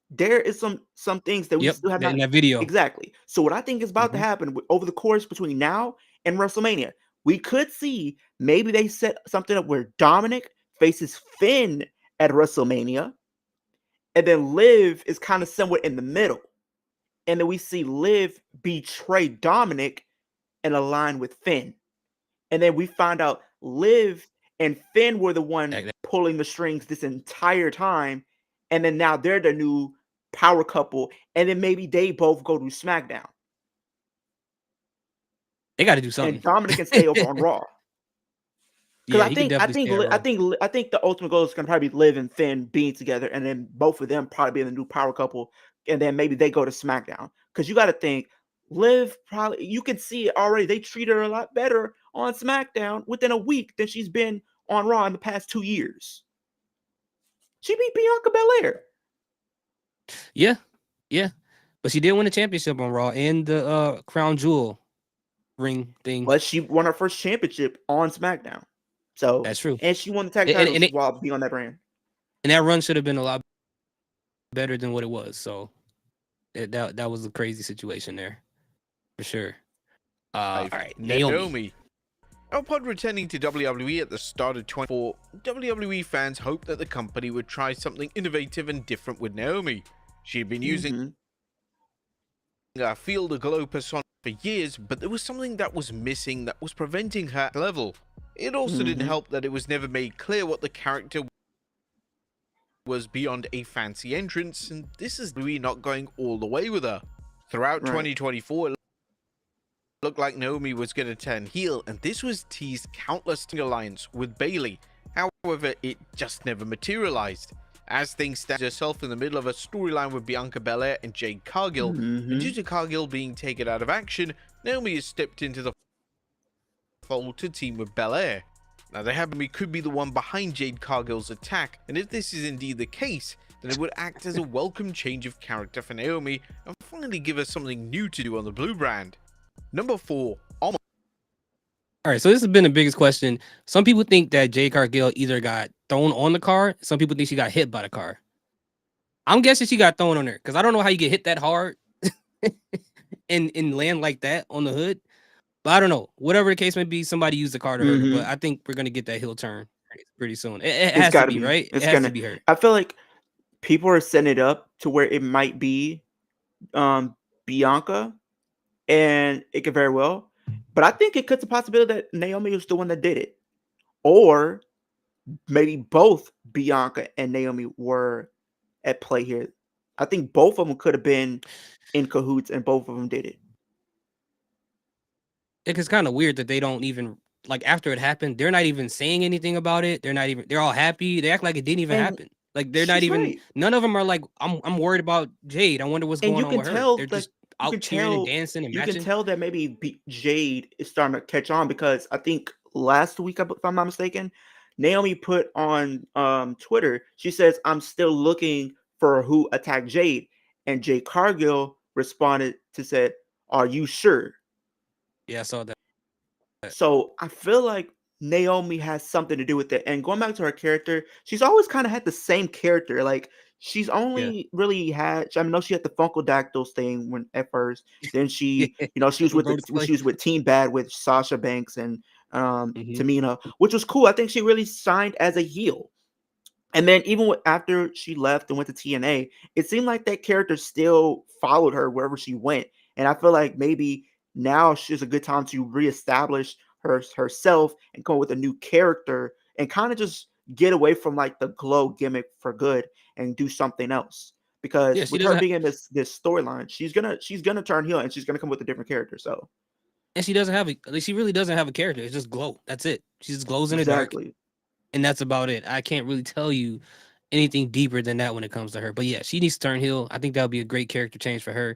There is some things that we still have not in that video. Exactly. So what I think is about to happen over the course between now and WrestleMania, we could see maybe they set something up where Dominic faces Finn at WrestleMania, and then Liv is kind of somewhere in the middle. And then we see Liv betray Dominic and align with Finn. And then we find out Liv and Finn were the one pulling the strings this entire time. And then now they're the new power couple. And then maybe they both go to SmackDown. They got to do something. And Dominic can stay over on Raw. Because Yeah, I think the ultimate goal is going to probably be Liv and Finn being together, and then both of them probably being the new power couple, and then maybe they go to SmackDown. Because you got to think, Liv probably, you can see it already. They treat her a lot better on SmackDown within a week than she's been on Raw in the past 2 years. She beat Bianca Belair. Yeah, but she did win the championship on Raw and the crown jewel ring thing. But she won her first championship on SmackDown. So that's true. And she won the tag titles while being on that brand. And that run should have been a lot better than what it was. So that was a crazy situation there, for sure. All right, Naomi. Upon returning to WWE at the start of 2024, WWE fans hoped that the company would try something innovative and different with Naomi. She had been using a Feel the Glow persona for years, but there was something that was missing that was preventing her level. It also didn't help that it was never made clear what the character was beyond a fancy entrance, and this is really not going all the way with her. Throughout 2024, it looked like Naomi was going to turn heel, and this was teased countless alliance with Bayley. However, it just never materialized. As things stand, herself in the middle of a storyline with Bianca Belair and Jade Cargill, and due to Cargill being taken out of action, Naomi has stepped into the fold to team with Belair. Now, they could be the one behind Jade Cargill's attack, and if this is indeed the case, then it would act as a welcome change of character for Naomi and finally give us something new to do on the Blue brand. Number 4, Almost. All right, so this has been the biggest question. Some people think that Jade Cargill either got thrown on the car. Some people think she got hit by the car. I'm guessing she got thrown on her because I don't know how you get hit that hard and land like that on the hood. But I don't know. Whatever the case may be, somebody used the car to hurt her. But I think we're gonna get that heel turn pretty soon. It has to be, right? It has to be her. I feel like people are setting it up to where it might be Bianca, and it could very well. But I think it could be a possibility that Naomi was the one that did it, or maybe both Bianca and Naomi were at play here. I think both of them could have been in cahoots, and both of them did it. It's kind of weird that they don't even, like, after it happened, they're not even saying anything about it. They're all happy. They act like it didn't even happen. Like, they're not even, none of them are like, I'm worried about Jade. I wonder what's going on with her. They're just out cheering and dancing and matching. You can tell that maybe Jade is starting to catch on, because I think last week, if I'm not mistaken, Naomi put on Twitter, she says, I'm still looking for who attacked Jade. And Jade Cargill responded to say, are you sure? Yeah, I saw that. So I feel like Naomi has something to do with it. And going back to her character, she's always kind of had the same character. Like she's only really had. I know she had the Funkadactyls thing when at first. Then she, she was with she was with Team Bad with Sasha Banks and Tamina, which was cool. I think she really shined as a heel. And then even after she left and went to TNA, it seemed like that character still followed her wherever she went. And I feel like maybe now she's a good time to reestablish herself and come up with a new character and kind of just get away from like the glow gimmick for good and do something else. Because with her being in this storyline, she's gonna turn heel and she's gonna come with a different character. So, and she doesn't have she really doesn't have a character. It's just glow. That's it. She just glows in the dark. And that's about it. I can't really tell you anything deeper than that when it comes to her. But yeah, she needs to turn heel. I think that would be a great character change for her.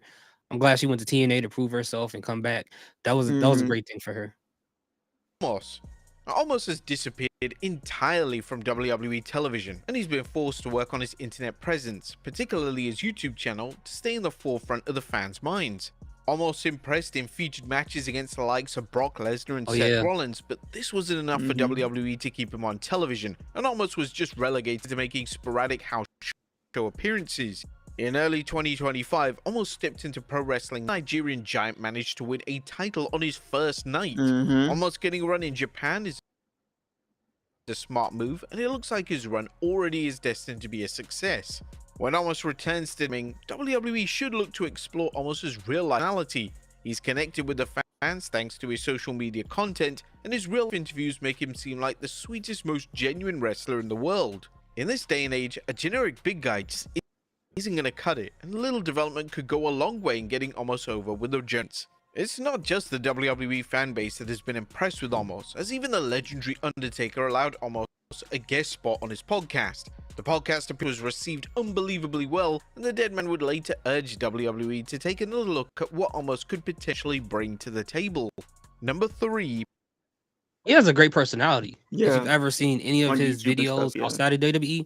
I'm glad she went to TNA to prove herself and come back. That was a great thing for her. Almost has disappeared entirely from WWE television, and he's been forced to work on his internet presence, particularly his YouTube channel, to stay in the forefront of the fans' minds. Almost impressed in featured matches against the likes of Brock Lesnar and Seth Rollins, but this wasn't enough for WWE to keep him on television, and Almost was just relegated to making sporadic house show appearances. In early 2025, Almost stepped into pro wrestling. The Nigerian giant managed to win a title on his first night. Almost getting a run in Japan is a smart move, and it looks like his run already is destined to be a success. When Almost returns to filming, WWE should look to explore Almost's real life personality. He's connected with the fans thanks to his social media content, and his real interviews make him seem like the sweetest, most genuine wrestler in the world. In this day and age, a generic big guy just isn't going to cut it, and little development could go a long way in getting Almost over with the gents. It's not just the WWE fanbase that has been impressed with Almost, as even the legendary Undertaker allowed Almost a guest spot on his podcast. The podcast was received unbelievably well, and the dead man would later urge WWE to take another look at what Almost could potentially bring to the table. Number 3. He has a great personality. Yeah. If you've ever seen any of his videos outside of WWE,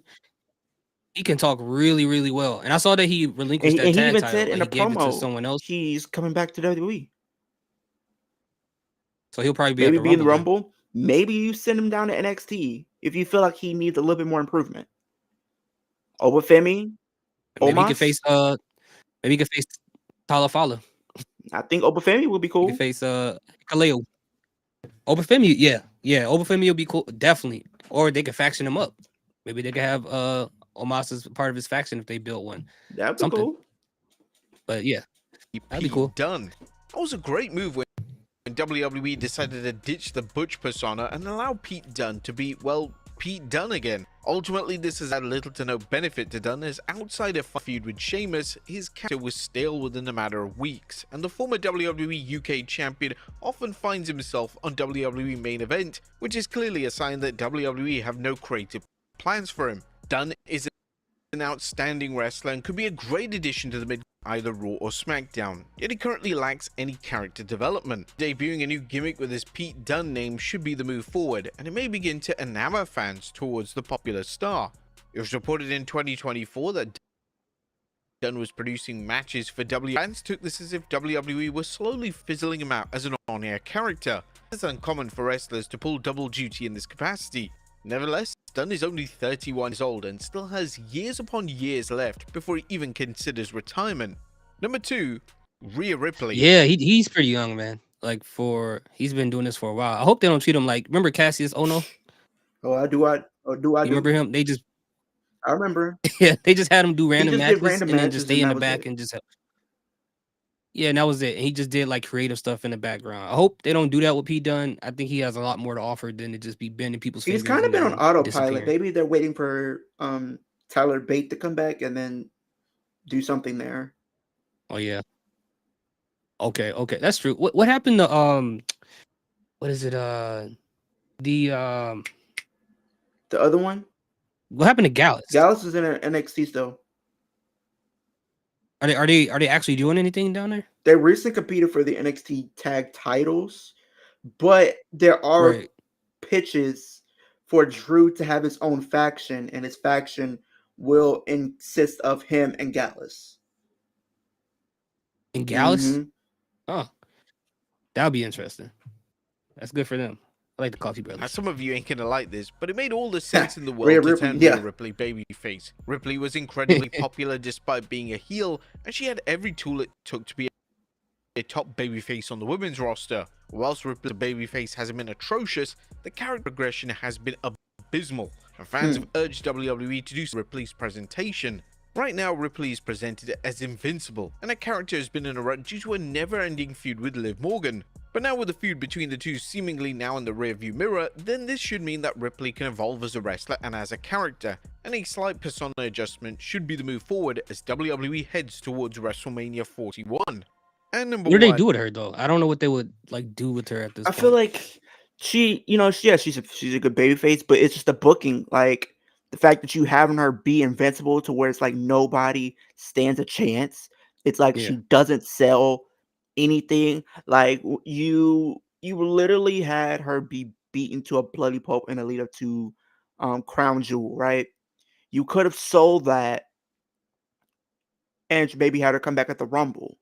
he can talk really, really well. And I saw that he relinquished that tag title. He even said in a gave it to promo, someone else. He's coming back to WWE. So he'll probably be in the Rumble. Maybe you send him down to NXT if you feel like he needs a little bit more improvement. Obafemi, maybe he could face Talafala. I think Obafemi would be cool. He could face Kaleo. Obafemi, yeah. Obafemi will be cool, definitely. Or they could faction him up. Maybe they could have Omos as part of his faction if they built one. That'd be cool. But yeah, that'd be cool. Done. That was a great move when WWE decided to ditch the Butch persona and allow Pete Dunne to be, well, Pete Dunne again. Ultimately, this has had little to no benefit to Dunne, as outside a feud with Sheamus, his character was stale within a matter of weeks, and the former WWE UK champion often finds himself on WWE main event, which is clearly a sign that WWE have no creative plans for him. Dunne is an outstanding wrestler and could be a great addition to the mid either Raw or SmackDown, yet he currently lacks any character development. Debuting a new gimmick with his Pete Dunne name should be the move forward, and it may begin to enamor fans towards the popular star. It was reported in 2024 that Dunne was producing matches for WWE. Fans took this as if WWE was slowly fizzling him out as an on-air character. It's uncommon for wrestlers to pull double duty in this capacity. Nevertheless, Dunne is only 31 years old and still has years upon years left before he even considers retirement. Number 2, Rhea Ripley. Yeah, he's pretty young, man. Like he's been doing this for a while. I hope they don't treat him like, remember Cassius Ono? Do I remember him? I remember. Yeah, they just had him do random matches and then just stay in the back and just help. Yeah, and that was it. He just did like creative stuff in the background. I hope they don't do that with Pete Dunne. I think he has a lot more to offer than to just be bending people's fingers. He's kind of been on autopilot. Maybe they're waiting for Tyler Bate to come back and then do something there. Oh yeah. Okay, that's true. What happened to what is it? The other one? What happened to Gallus? Gallus is in NXT still. Are they actually doing anything down there? They recently competed for the NXT tag titles, but there are pitches for Drew to have his own faction, and his faction will consist of him and Gallus. And Gallus? Oh, that would be interesting. That's good for them. I like the Coffee Now, Brothers. some of you ain't gonna like this, but it made all the sense in the Rhea world to Ripley, turn yeah. Rhea Ripley babyface. Ripley was incredibly popular despite being a heel, and she had every tool it took to be a top babyface on the women's roster. Whilst Ripley's babyface hasn't been atrocious, the character progression has been abysmal, and fans have urged WWE to do Ripley's presentation. Right now, Ripley is presented as invincible, and her character has been in a rut due to a never-ending feud with Liv Morgan. But now with the feud between the two seemingly now in the rearview mirror, then this should mean that Ripley can evolve as a wrestler and as a character, and a slight persona adjustment should be the move forward as WWE heads towards WrestleMania 41. And number What do they one, do with her though? I don't know what they would like do with her at this I point. feel like she, you know, she's a good babyface, but it's just the booking, like the fact that you having her be invincible to where it's like nobody stands a chance. It's like Yeah. she doesn't sell anything. Like you literally had her be beaten to a bloody pulp in the lead up to Crown Jewel, right? You could have sold that and maybe had her come back at the Rumble.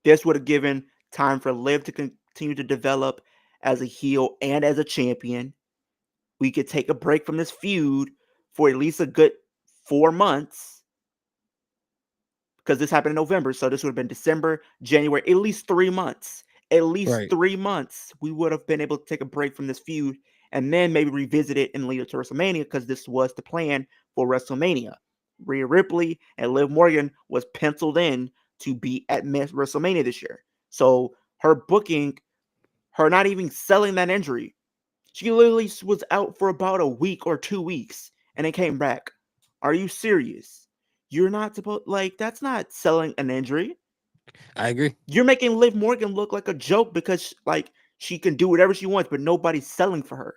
This would have given time for Liv to continue to develop as a heel and as a champion. We could take a break from this feud for at least a good 4 months, because this happened in November. So this would have been December, January, at least 3 months. At least Right. 3 months, we would have been able to take a break from this feud and then maybe revisit it and lead up to WrestleMania, because this was the plan for WrestleMania. Rhea Ripley and Liv Morgan was penciled in to be at WrestleMania this year. So her booking, her not even selling that injury, she literally was out for about a week or 2 weeks and then came back. Are you serious? You're not supposed, like, that's not selling an injury. I agree. You're making Liv Morgan look like a joke because like she can do whatever she wants, but nobody's selling for her.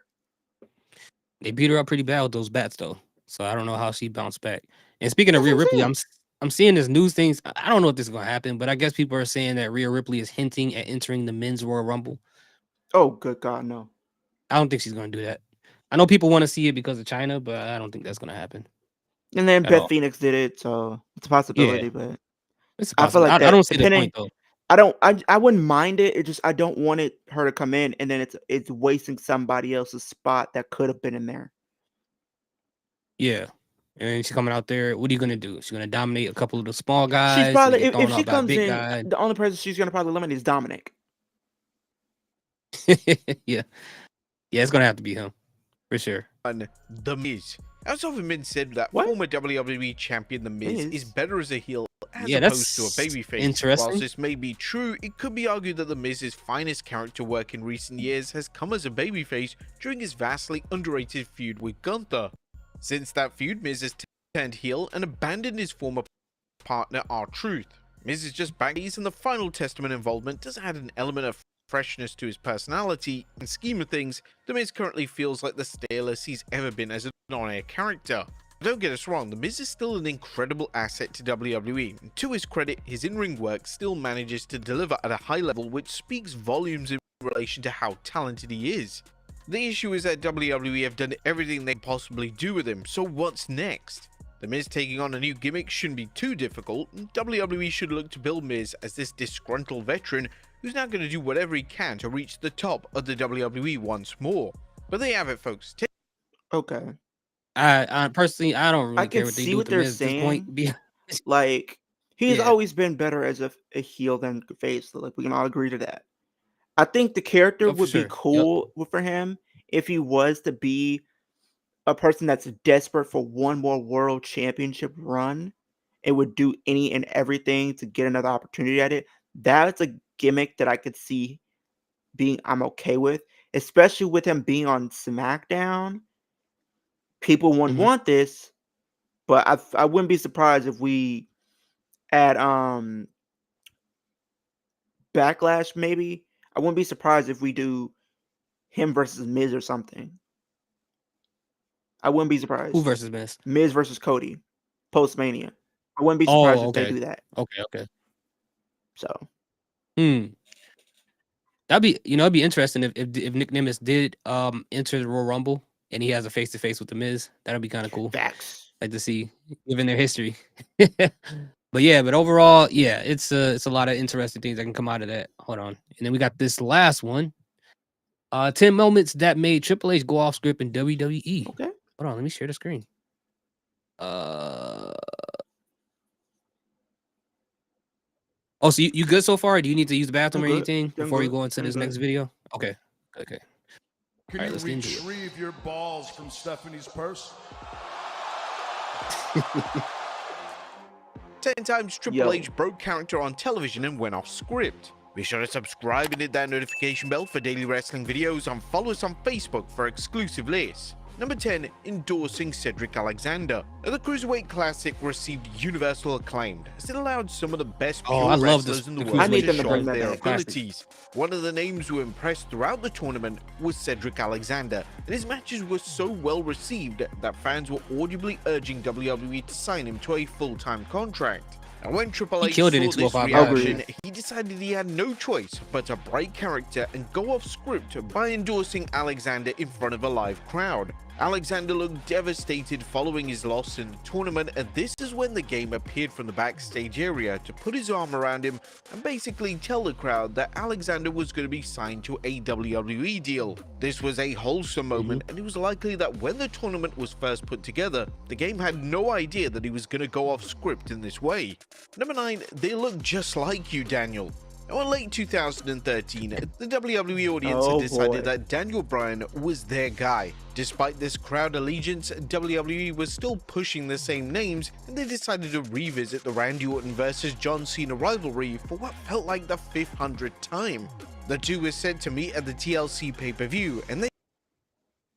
They beat her up pretty bad with those bats though, so I don't know how she bounced back. And speaking of That's Rhea what I'm Ripley, saying. I'm seeing this news things. I don't know if this is gonna happen, but I guess people are saying that Rhea Ripley is hinting at entering the men's Royal Rumble. Oh, good God, no. I don't think she's gonna do that. I know people want to see it because of China, but I don't think that's gonna happen. And then At Beth all. Phoenix did it, so it's a possibility. But It's I feel possible. like I don't that see the depending, point though. I wouldn't mind it. It just I don't want her to come in and then it's wasting somebody else's spot that could have been in there. Yeah. And she's coming out there. What are you gonna do? She's gonna dominate a couple of the small guys. She's and probably get if thrown she out by a comes big in, guy. the only person she's gonna probably eliminate is Dominic. Yeah, it's gonna have to be him for sure. The Miz. It's often been said that What? former WWE champion The Miz is better as a heel as Yeah, opposed to a that's babyface. interesting. Whilst this may be true, it could be argued that The Miz's finest character work in recent years has come as a babyface during his vastly underrated feud with Gunther. Since that feud, Miz has turned heel and abandoned his former partner R-Truth. Miz is just back, and the final Testament involvement does add an element of freshness to his personality. In scheme of things, The Miz currently feels like the stalest he's ever been as an on-air character. But don't get us wrong, The Miz is still an incredible asset to WWE, and to his credit, his in-ring work still manages to deliver at a high level, which speaks volumes in relation to how talented he is. The issue is that WWE have done everything they can possibly do with him, so what's next? The Miz taking on a new gimmick shouldn't be too difficult, and WWE should look to build Miz as this disgruntled veteran who's now going to do whatever he can to reach the top of the WWE once more. But there you have it, folks. Okay. I personally, I don't really I care can what they see do what with the they're Miz at this point. saying. Like he's Yeah. always been better as a heel than face. So, like we can all agree to that. I think the character Oh, for would be sure. cool for him if he was to be a person that's desperate for one more world championship run and would do any and everything to get another opportunity at it. That's a gimmick that I could see I'm okay with, especially with him being on SmackDown. People wouldn't Mhm. want this, but I wouldn't be surprised if we at Backlash maybe. I wouldn't be surprised if we do him versus Miz or something. I wouldn't be surprised. Who versus Miz? Miz versus Cody, post-Mania. I wouldn't be surprised Oh, if they okay. do that. Okay. So, That'd be, it'd be interesting if Nick Nimitz did enter the Royal Rumble and he has a face to face with the Miz. That'd be kind of cool. facts. Like to see, given their history. But overall, yeah, it's a lot of interesting things that can come out of that. Hold on, and then we got this last one. 10 moments that made Triple H go off script in WWE. Okay. Hold on, let me share the screen. Oh, so you good so far? Do you need to use the bathroom or anything before you go into this next video? Okay. Okay. Can All right, you let's get into it. retrieve your balls from Stephanie's purse? 10 times Triple H broke character on television and went off script. Be sure to subscribe and hit that notification bell for daily wrestling videos and follow us on Facebook for exclusive lists. Number 10, endorsing Cedric Alexander. The Cruiserweight Classic received universal acclaim as it allowed some of the best pure wrestlers in the world to show their abilities. One of the names who impressed throughout the tournament was Cedric Alexander, and his matches were so well received that fans were audibly urging WWE to sign him to a full-time contract. And when Triple H saw this reaction, he decided he had no choice but to break character and go off script by endorsing Alexander in front of a live crowd. Alexander looked devastated following his loss in the tournament, and this is when the game appeared from the backstage area to put his arm around him and basically tell the crowd that Alexander was going to be signed to a WWE deal. This was a wholesome moment, and it was likely that when the tournament was first put together, the game had no idea that he was going to go off script in this way. Number 9, they look just like you, Daniel. Now, in late 2013, the WWE audience had decided that Daniel Bryan was their guy. Despite this crowd allegiance, WWE was still pushing the same names, and they decided to revisit the Randy Orton versus John Cena rivalry for what felt like the 500th time. The two were set to meet at the TLC pay-per-view, and the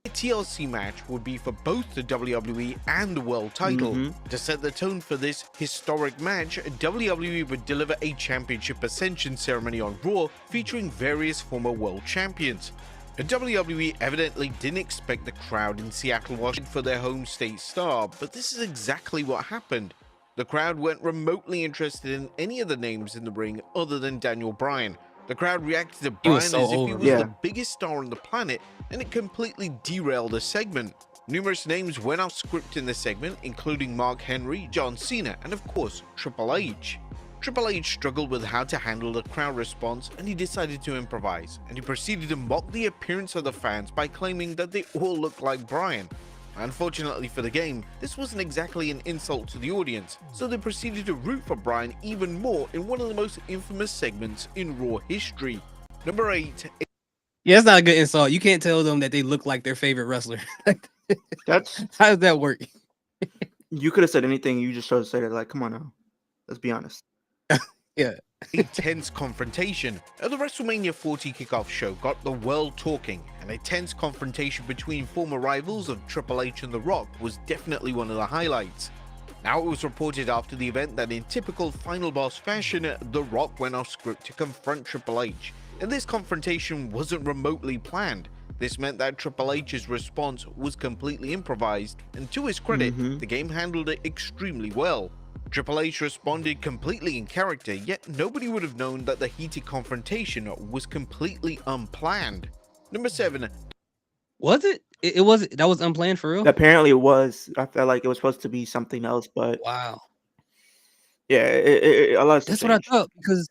TLC match would be for both the WWE and the world title. To set the tone for this historic match, WWE would deliver a championship ascension ceremony on Raw featuring various former world champions. WWE evidently didn't expect the crowd in Seattle, Washington for their home state star, but this is exactly what happened. The crowd weren't remotely interested in any of the names in the ring other than Daniel Bryan. The crowd reacted to Bryan as if he was the biggest star on the planet, and it completely derailed the segment. Numerous names went off script in the segment, including Mark Henry, John Cena, and of course, Triple H. Triple H struggled with how to handle the crowd response, and he decided to improvise, and he proceeded to mock the appearance of the fans by claiming that they all looked like Bryan. Unfortunately for the game, this wasn't exactly an insult to the audience, so they proceeded to root for Bryan even more in one of the most infamous segments in Raw history. Number 8. Yeah, it's not a good insult. You can't tell them that they look like their favorite wrestler. That's how does that work? You could have said anything. You just chose to say that. Like, come on now, let's be honest. Yeah. A tense confrontation. The WrestleMania 40 kickoff show got the world talking, and a tense confrontation between former rivals of Triple H and The Rock was definitely one of the highlights. Now, it was reported after the event that in typical Final Boss fashion, The Rock went off script to confront Triple H, and this confrontation wasn't remotely planned. This meant that Triple H's response was completely improvised, and to his credit, the game handled it extremely well. Triple H responded completely in character, yet nobody would have known that the heated confrontation was completely unplanned. Number 7. Was it? It was. That was unplanned for real? Apparently it was. I felt like it was supposed to be something else, but wow. Yeah, a lot. That's what I thought, because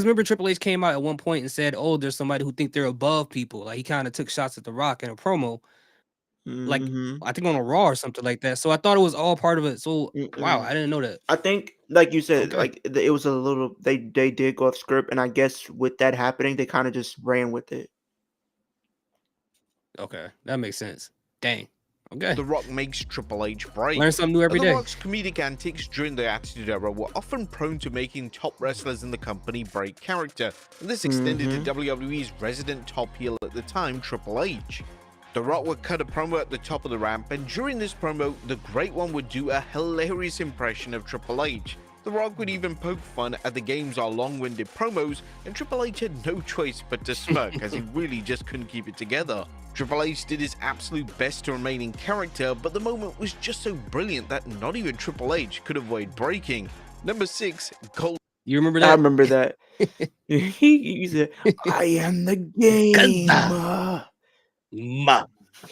remember Triple H came out at one point and said, "Oh, there's somebody who think they're above people." Like he kind of took shots at The Rock in a promo. Like I think on a Raw or something like that. So I thought it was all part of it. So wow, I didn't know that. I think, like you said, like it was a little. They did go off script, and I guess with that happening, they kind of just ran with it. Okay, that makes sense. Dang. Okay. The Rock makes Triple H break. Learn something new every day. The Rock's comedic antics during the Attitude Era were often prone to making top wrestlers in the company break character, and this extended to WWE's resident top heel at the time, Triple H. The Rock would cut a promo at the top of the ramp, and during this promo, the Great One would do a hilarious impression of Triple H. The Rock would even poke fun at the game's long-winded promos, and Triple H had no choice but to smirk, as he really just couldn't keep it together. Triple H did his absolute best to remain in character, but the moment was just so brilliant that not even Triple H could avoid breaking. Number 6, Gold. You remember that? I remember that. he said, "I am the game."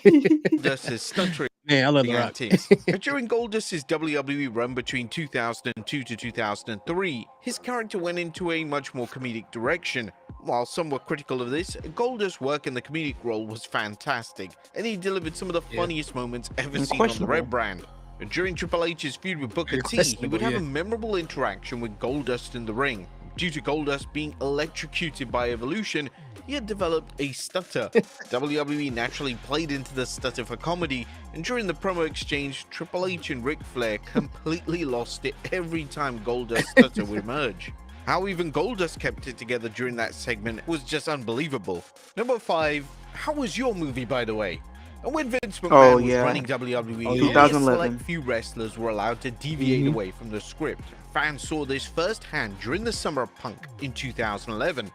Goldust's stuttering Man, I love The Rock. antics. During Goldust's WWE run between 2002 to 2003, his character went into a much more comedic direction. While some were critical of this, Goldust's work in the comedic role was fantastic, and he delivered some of the funniest moments ever seen on the Red brand. During Triple H's feud with Booker T, he would have a memorable interaction with Goldust in the ring. Due to Goldust being electrocuted by Evolution, he had developed a stutter. WWE naturally played into the stutter for comedy, and during the promo exchange, Triple H and Ric Flair completely lost it every time Goldust's stutter would emerge. How even Goldust kept it together during that segment was just unbelievable. Number 5, how was your movie, by the way? And when Vince McMahon was running WWE, only a select few wrestlers were allowed to deviate away from the script. Fans saw this firsthand during the Summer of Punk in 2011.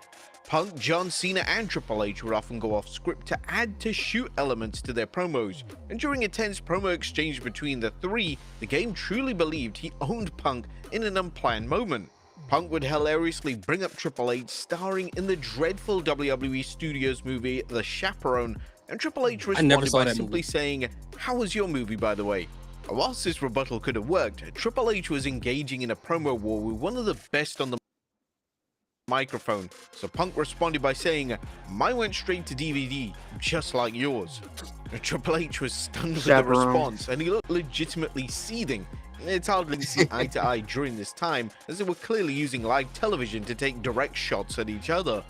Punk, John Cena, and Triple H would often go off script to add to shoot elements to their promos. And during a tense promo exchange between the three, the game truly believed he owned Punk in an unplanned moment. Punk would hilariously bring up Triple H starring in the dreadful WWE Studios movie The Chaperone, and Triple H responded by simply saying, "How was your movie, by the way?" Whilst this rebuttal could have worked, Triple H was engaging in a promo war with one of the best on the microphone, so Punk responded by saying, "Mine went straight to DVD, just like yours." Triple H was stunned with the response, and he looked legitimately seething. It's hardly to see eye to eye during this time, as they were clearly using live television to take direct shots at each other.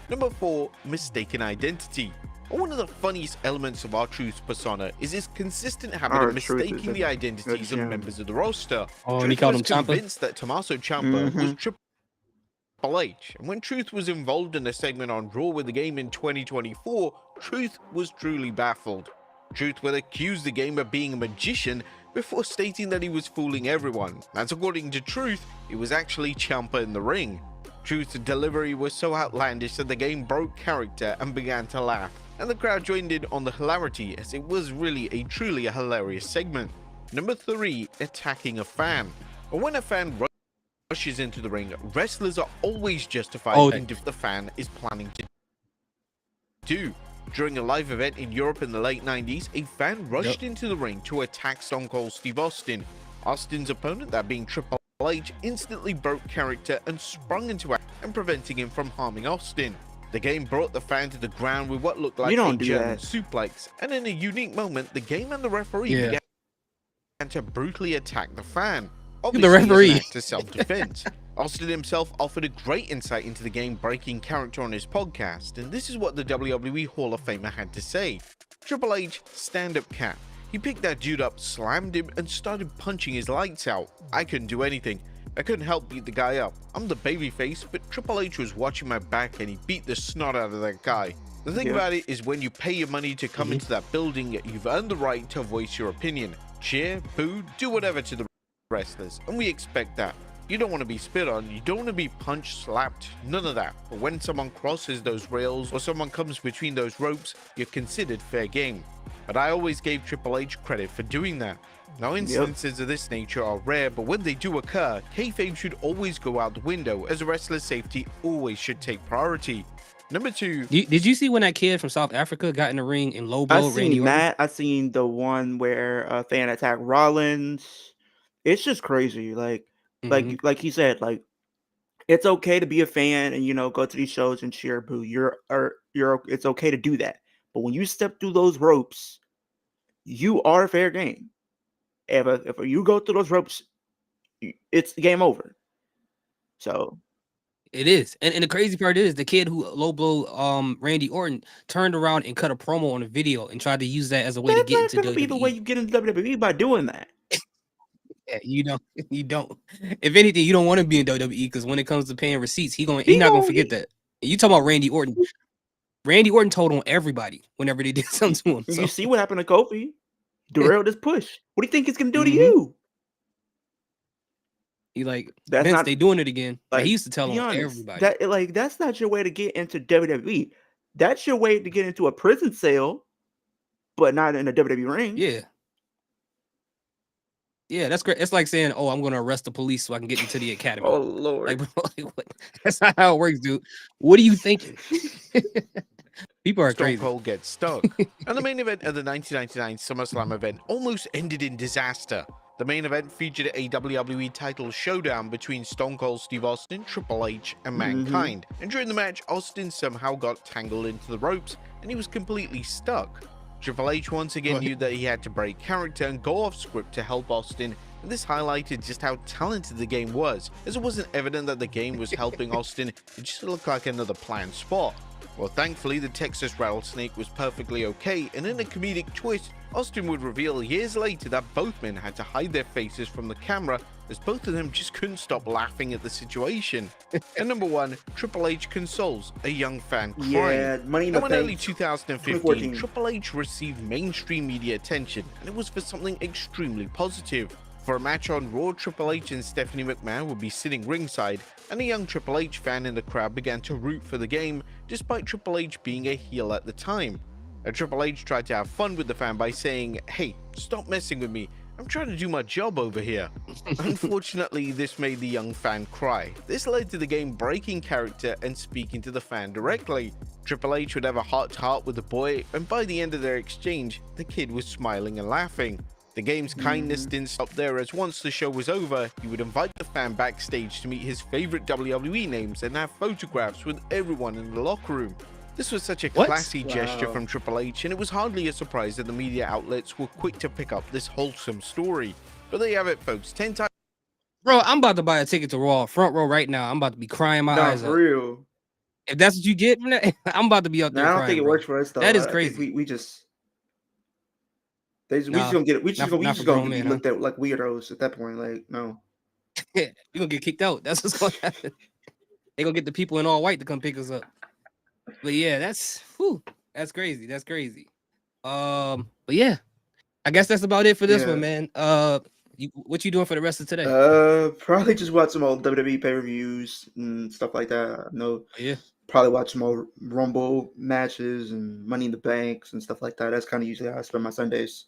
Number 4, mistaken identity. One of the funniest elements of R-Truth's persona is his consistent habit of mistaking the identities of members of the roster. And he called him Ciampa. Convinced that Tommaso Ciampa was Triple H, and when Truth was involved in a segment on Raw with the game in 2024, Truth was truly baffled. Truth would accuse the game of being a magician before stating that he was fooling everyone, as according to Truth, it was actually Ciampa in the ring. Truth's delivery was so outlandish that the game broke character and began to laugh, and the crowd joined in on the hilarity, as it was really a truly hilarious segment. Number 3, attacking a fan. When a fan rushes into the ring, wrestlers are always justified in what the fan is planning to do. During a live event in Europe in the late 90s, a fan rushed into the ring to attack Stone Cold Steve Austin. Austin's opponent, that being Triple H, instantly broke character and sprung into action and preventing him from harming Austin. The game brought the fan to the ground with what looked like a German suplex, and in a unique moment, the game and the referee began to brutally attack the fan. Obviously, the referee. As an act of self-defense. Austin himself offered a great insight into the game-breaking character on his podcast, and this is what the WWE Hall of Famer had to say. Triple H, stand-up cat. He picked that dude up, slammed him, and started punching his lights out. I couldn't do anything. I couldn't help beat the guy up. I'm the babyface, but Triple H was watching my back and he beat the snot out of that guy. The thing about it is, when you pay your money to come into that building, you've earned the right to voice your opinion. Cheer, boo, do whatever to the wrestlers, and we expect that. You don't want to be spit on, you don't want to be punched, slapped, none of that. But when someone crosses those rails or someone comes between those ropes, you're considered fair game. But I always gave Triple H credit for doing that. Now, instances of this nature are rare, but when they do occur, kayfabe should always go out the window, as a wrestler's safety always should take priority. Number 2. Did you see when that kid from South Africa got in the ring and low blow Randy Orton? I seen the one where a fan attacked Rollins. It's just crazy. Like he said, like, it's okay to be a fan and, you know, go to these shows and cheer, boo. It's okay to do that. But when you step through those ropes, you are fair game. If you go through those ropes, it's game over. So it is, and the crazy part is the kid who low blow Randy Orton turned around and cut a promo on a video and tried to use that as a way to get into WWE. That's not going to be the way you get into WWE, by doing that. Yeah, you don't. If anything, you don't want to be in WWE, because when it comes to paying receipts, he's not gonna forget that. You talking about Randy Orton? Randy Orton told on everybody whenever they did something to him. So. You see what happened to Kofi? Derailed his push. What do you think he's gonna do to you? He like, Vince, they doing it again. Like, he used to tell on everybody. That's not your way to get into WWE. That's your way to get into a prison cell, but not in a WWE ring. Yeah, that's great. It's like saying, "Oh, I'm going to arrest the police so I can get into the academy." Oh Lord, like, what? That's not how it works, dude. What are you thinking? People are Stone crazy. Cold gets stuck. And the main event of the 1999 SummerSlam event almost ended in disaster. The main event featured a WWE title showdown between Stone Cold Steve Austin, Triple H, and Mankind. And during the match, Austin somehow got tangled into the ropes and he was completely stuck. Triple H once again knew that he had to break character and go off script to help Austin, and this highlighted just how talented the game was, as it wasn't evident that the game was helping Austin, it just looked like another planned spot. Well, thankfully, the Texas Rattlesnake was perfectly okay, and in a comedic twist, Austin would reveal years later that both men had to hide their faces from the camera, as both of them just couldn't stop laughing at the situation. And number 1, Triple H consoles a young fan crying. Yeah, Money in the Now, in early Bank 2015, Triple H received mainstream media attention, and it was for something extremely positive. For a match on Raw, Triple H and Stephanie McMahon would be sitting ringside, and a young Triple H fan in the crowd began to root for the game, despite Triple H being a heel at the time. Triple H tried to have fun with the fan by saying, "Hey, stop messing with me, I'm trying to do my job over here." Unfortunately, this made the young fan cry. This led to the game breaking character and speaking to the fan directly. Triple H would have a heart-to-heart with the boy, and by the end of their exchange, the kid was smiling and laughing. The game's kindness didn't stop there, as once the show was over, he would invite the fan backstage to meet his favorite WWE names and have photographs with everyone in the locker room. This was such a classy gesture from Triple H, and it was hardly a surprise that the media outlets were quick to pick up this wholesome story. But there you have it, folks. 10 times. Bro, I'm about to buy a ticket to Raw front row right now. I'm about to be crying my eyes out. Real. If that's what you get from that, I'm about to be out there. I don't crying, think it bro. works for us though. That is I crazy. think we just gonna get it. We just gonna be looked at like weirdos at that point. Like, no. You're gonna get kicked out. That's what's gonna happen. They're gonna get the people in all white to come pick us up. But yeah, that's crazy. That's crazy. But yeah, I guess that's about it for this one, man. What you doing for the rest of today? Probably just watch some old WWE pay-per-views and stuff like that. Probably watch some more Rumble matches and Money in the Banks and stuff like that. That's kind of usually how I spend my Sundays.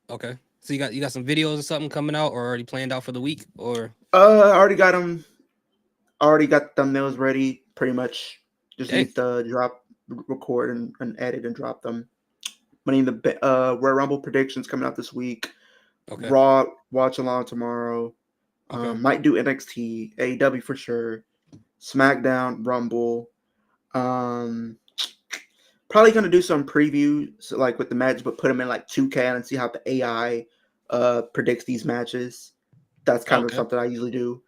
Okay, so you got some videos or something coming out, or already planned out for the week, or? I already got them. Already got thumbnails ready, pretty much. Just need to record, and edit and drop them. Money in the Royal Rumble predictions coming out this week. Okay. Raw watch along tomorrow. Might do NXT, AEW for sure. SmackDown, Rumble. Probably gonna do some previews like with the match, but put them in like 2K and see how the AI predicts these matches. That's kind of something I usually do.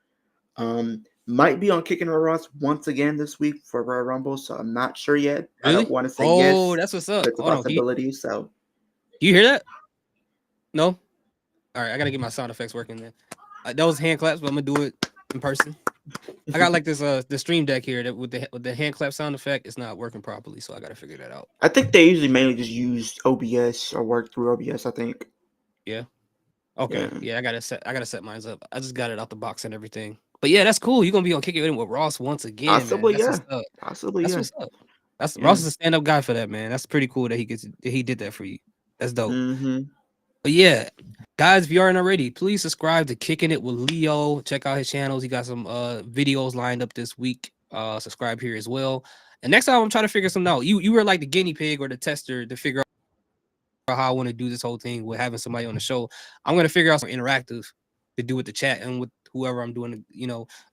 Might be on Kikin or Ross once again this week for Royal Rumble, so I'm not sure yet. Really? I don't want to say yes. Oh, that's what's up. It's a possibility. So, you hear that? No. All right, I gotta get my sound effects working then. That was hand claps, but I'm gonna do it in person. I got like this the stream deck here that with the hand clap sound effect, it's not working properly, so I gotta figure that out. I think they usually mainly just use OBS or work through OBS. I think. Yeah. Okay. Yeah, I gotta set mine up. I just got it out the box and everything. But yeah, that's cool. You're gonna be on Kick It In with Ross once again. Possibly, man. Possibly, that's what's up. Ross is a stand-up guy for that, man. That's pretty cool that he did that for you. That's dope. But yeah, guys, if you aren't already, please subscribe to Kicking It with Leo. Check out his channels. He got some videos lined up this week. Subscribe here as well. And next time I'm trying to figure something out. You were like the guinea pig or the tester to figure out how I want to do this whole thing with having somebody on the show. I'm gonna figure out some interactive to do with the chat and with whoever I'm doing,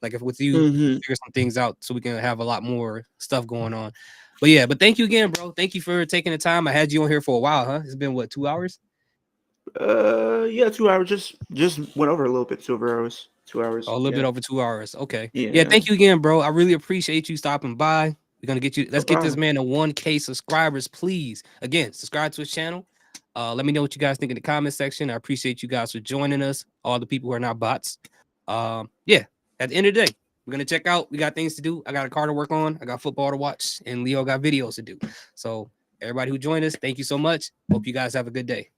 like if with you, figure some things out so we can have a lot more stuff going on. But yeah, thank you again, bro. Thank you for taking the time. I had you on here for a while, huh? It's been what, 2 hours? Yeah, 2 hours. Just went over a little bit, 2 hours. 2 hours. Oh, a little bit over 2 hours. Okay. Yeah. Yeah, thank you again, bro. I really appreciate you stopping by. We're gonna get you. Let's get this man to 1K subscribers, please. Again, subscribe to his channel. Let me know what you guys think in the comment section. I appreciate you guys for joining us. All the people who are not bots. Yeah. At the end of the day, we're gonna check out. We got things to do. I got a car to work on. I got football to watch, and Leo got videos to do. So everybody who joined us, thank you so much. Hope you guys have a good day.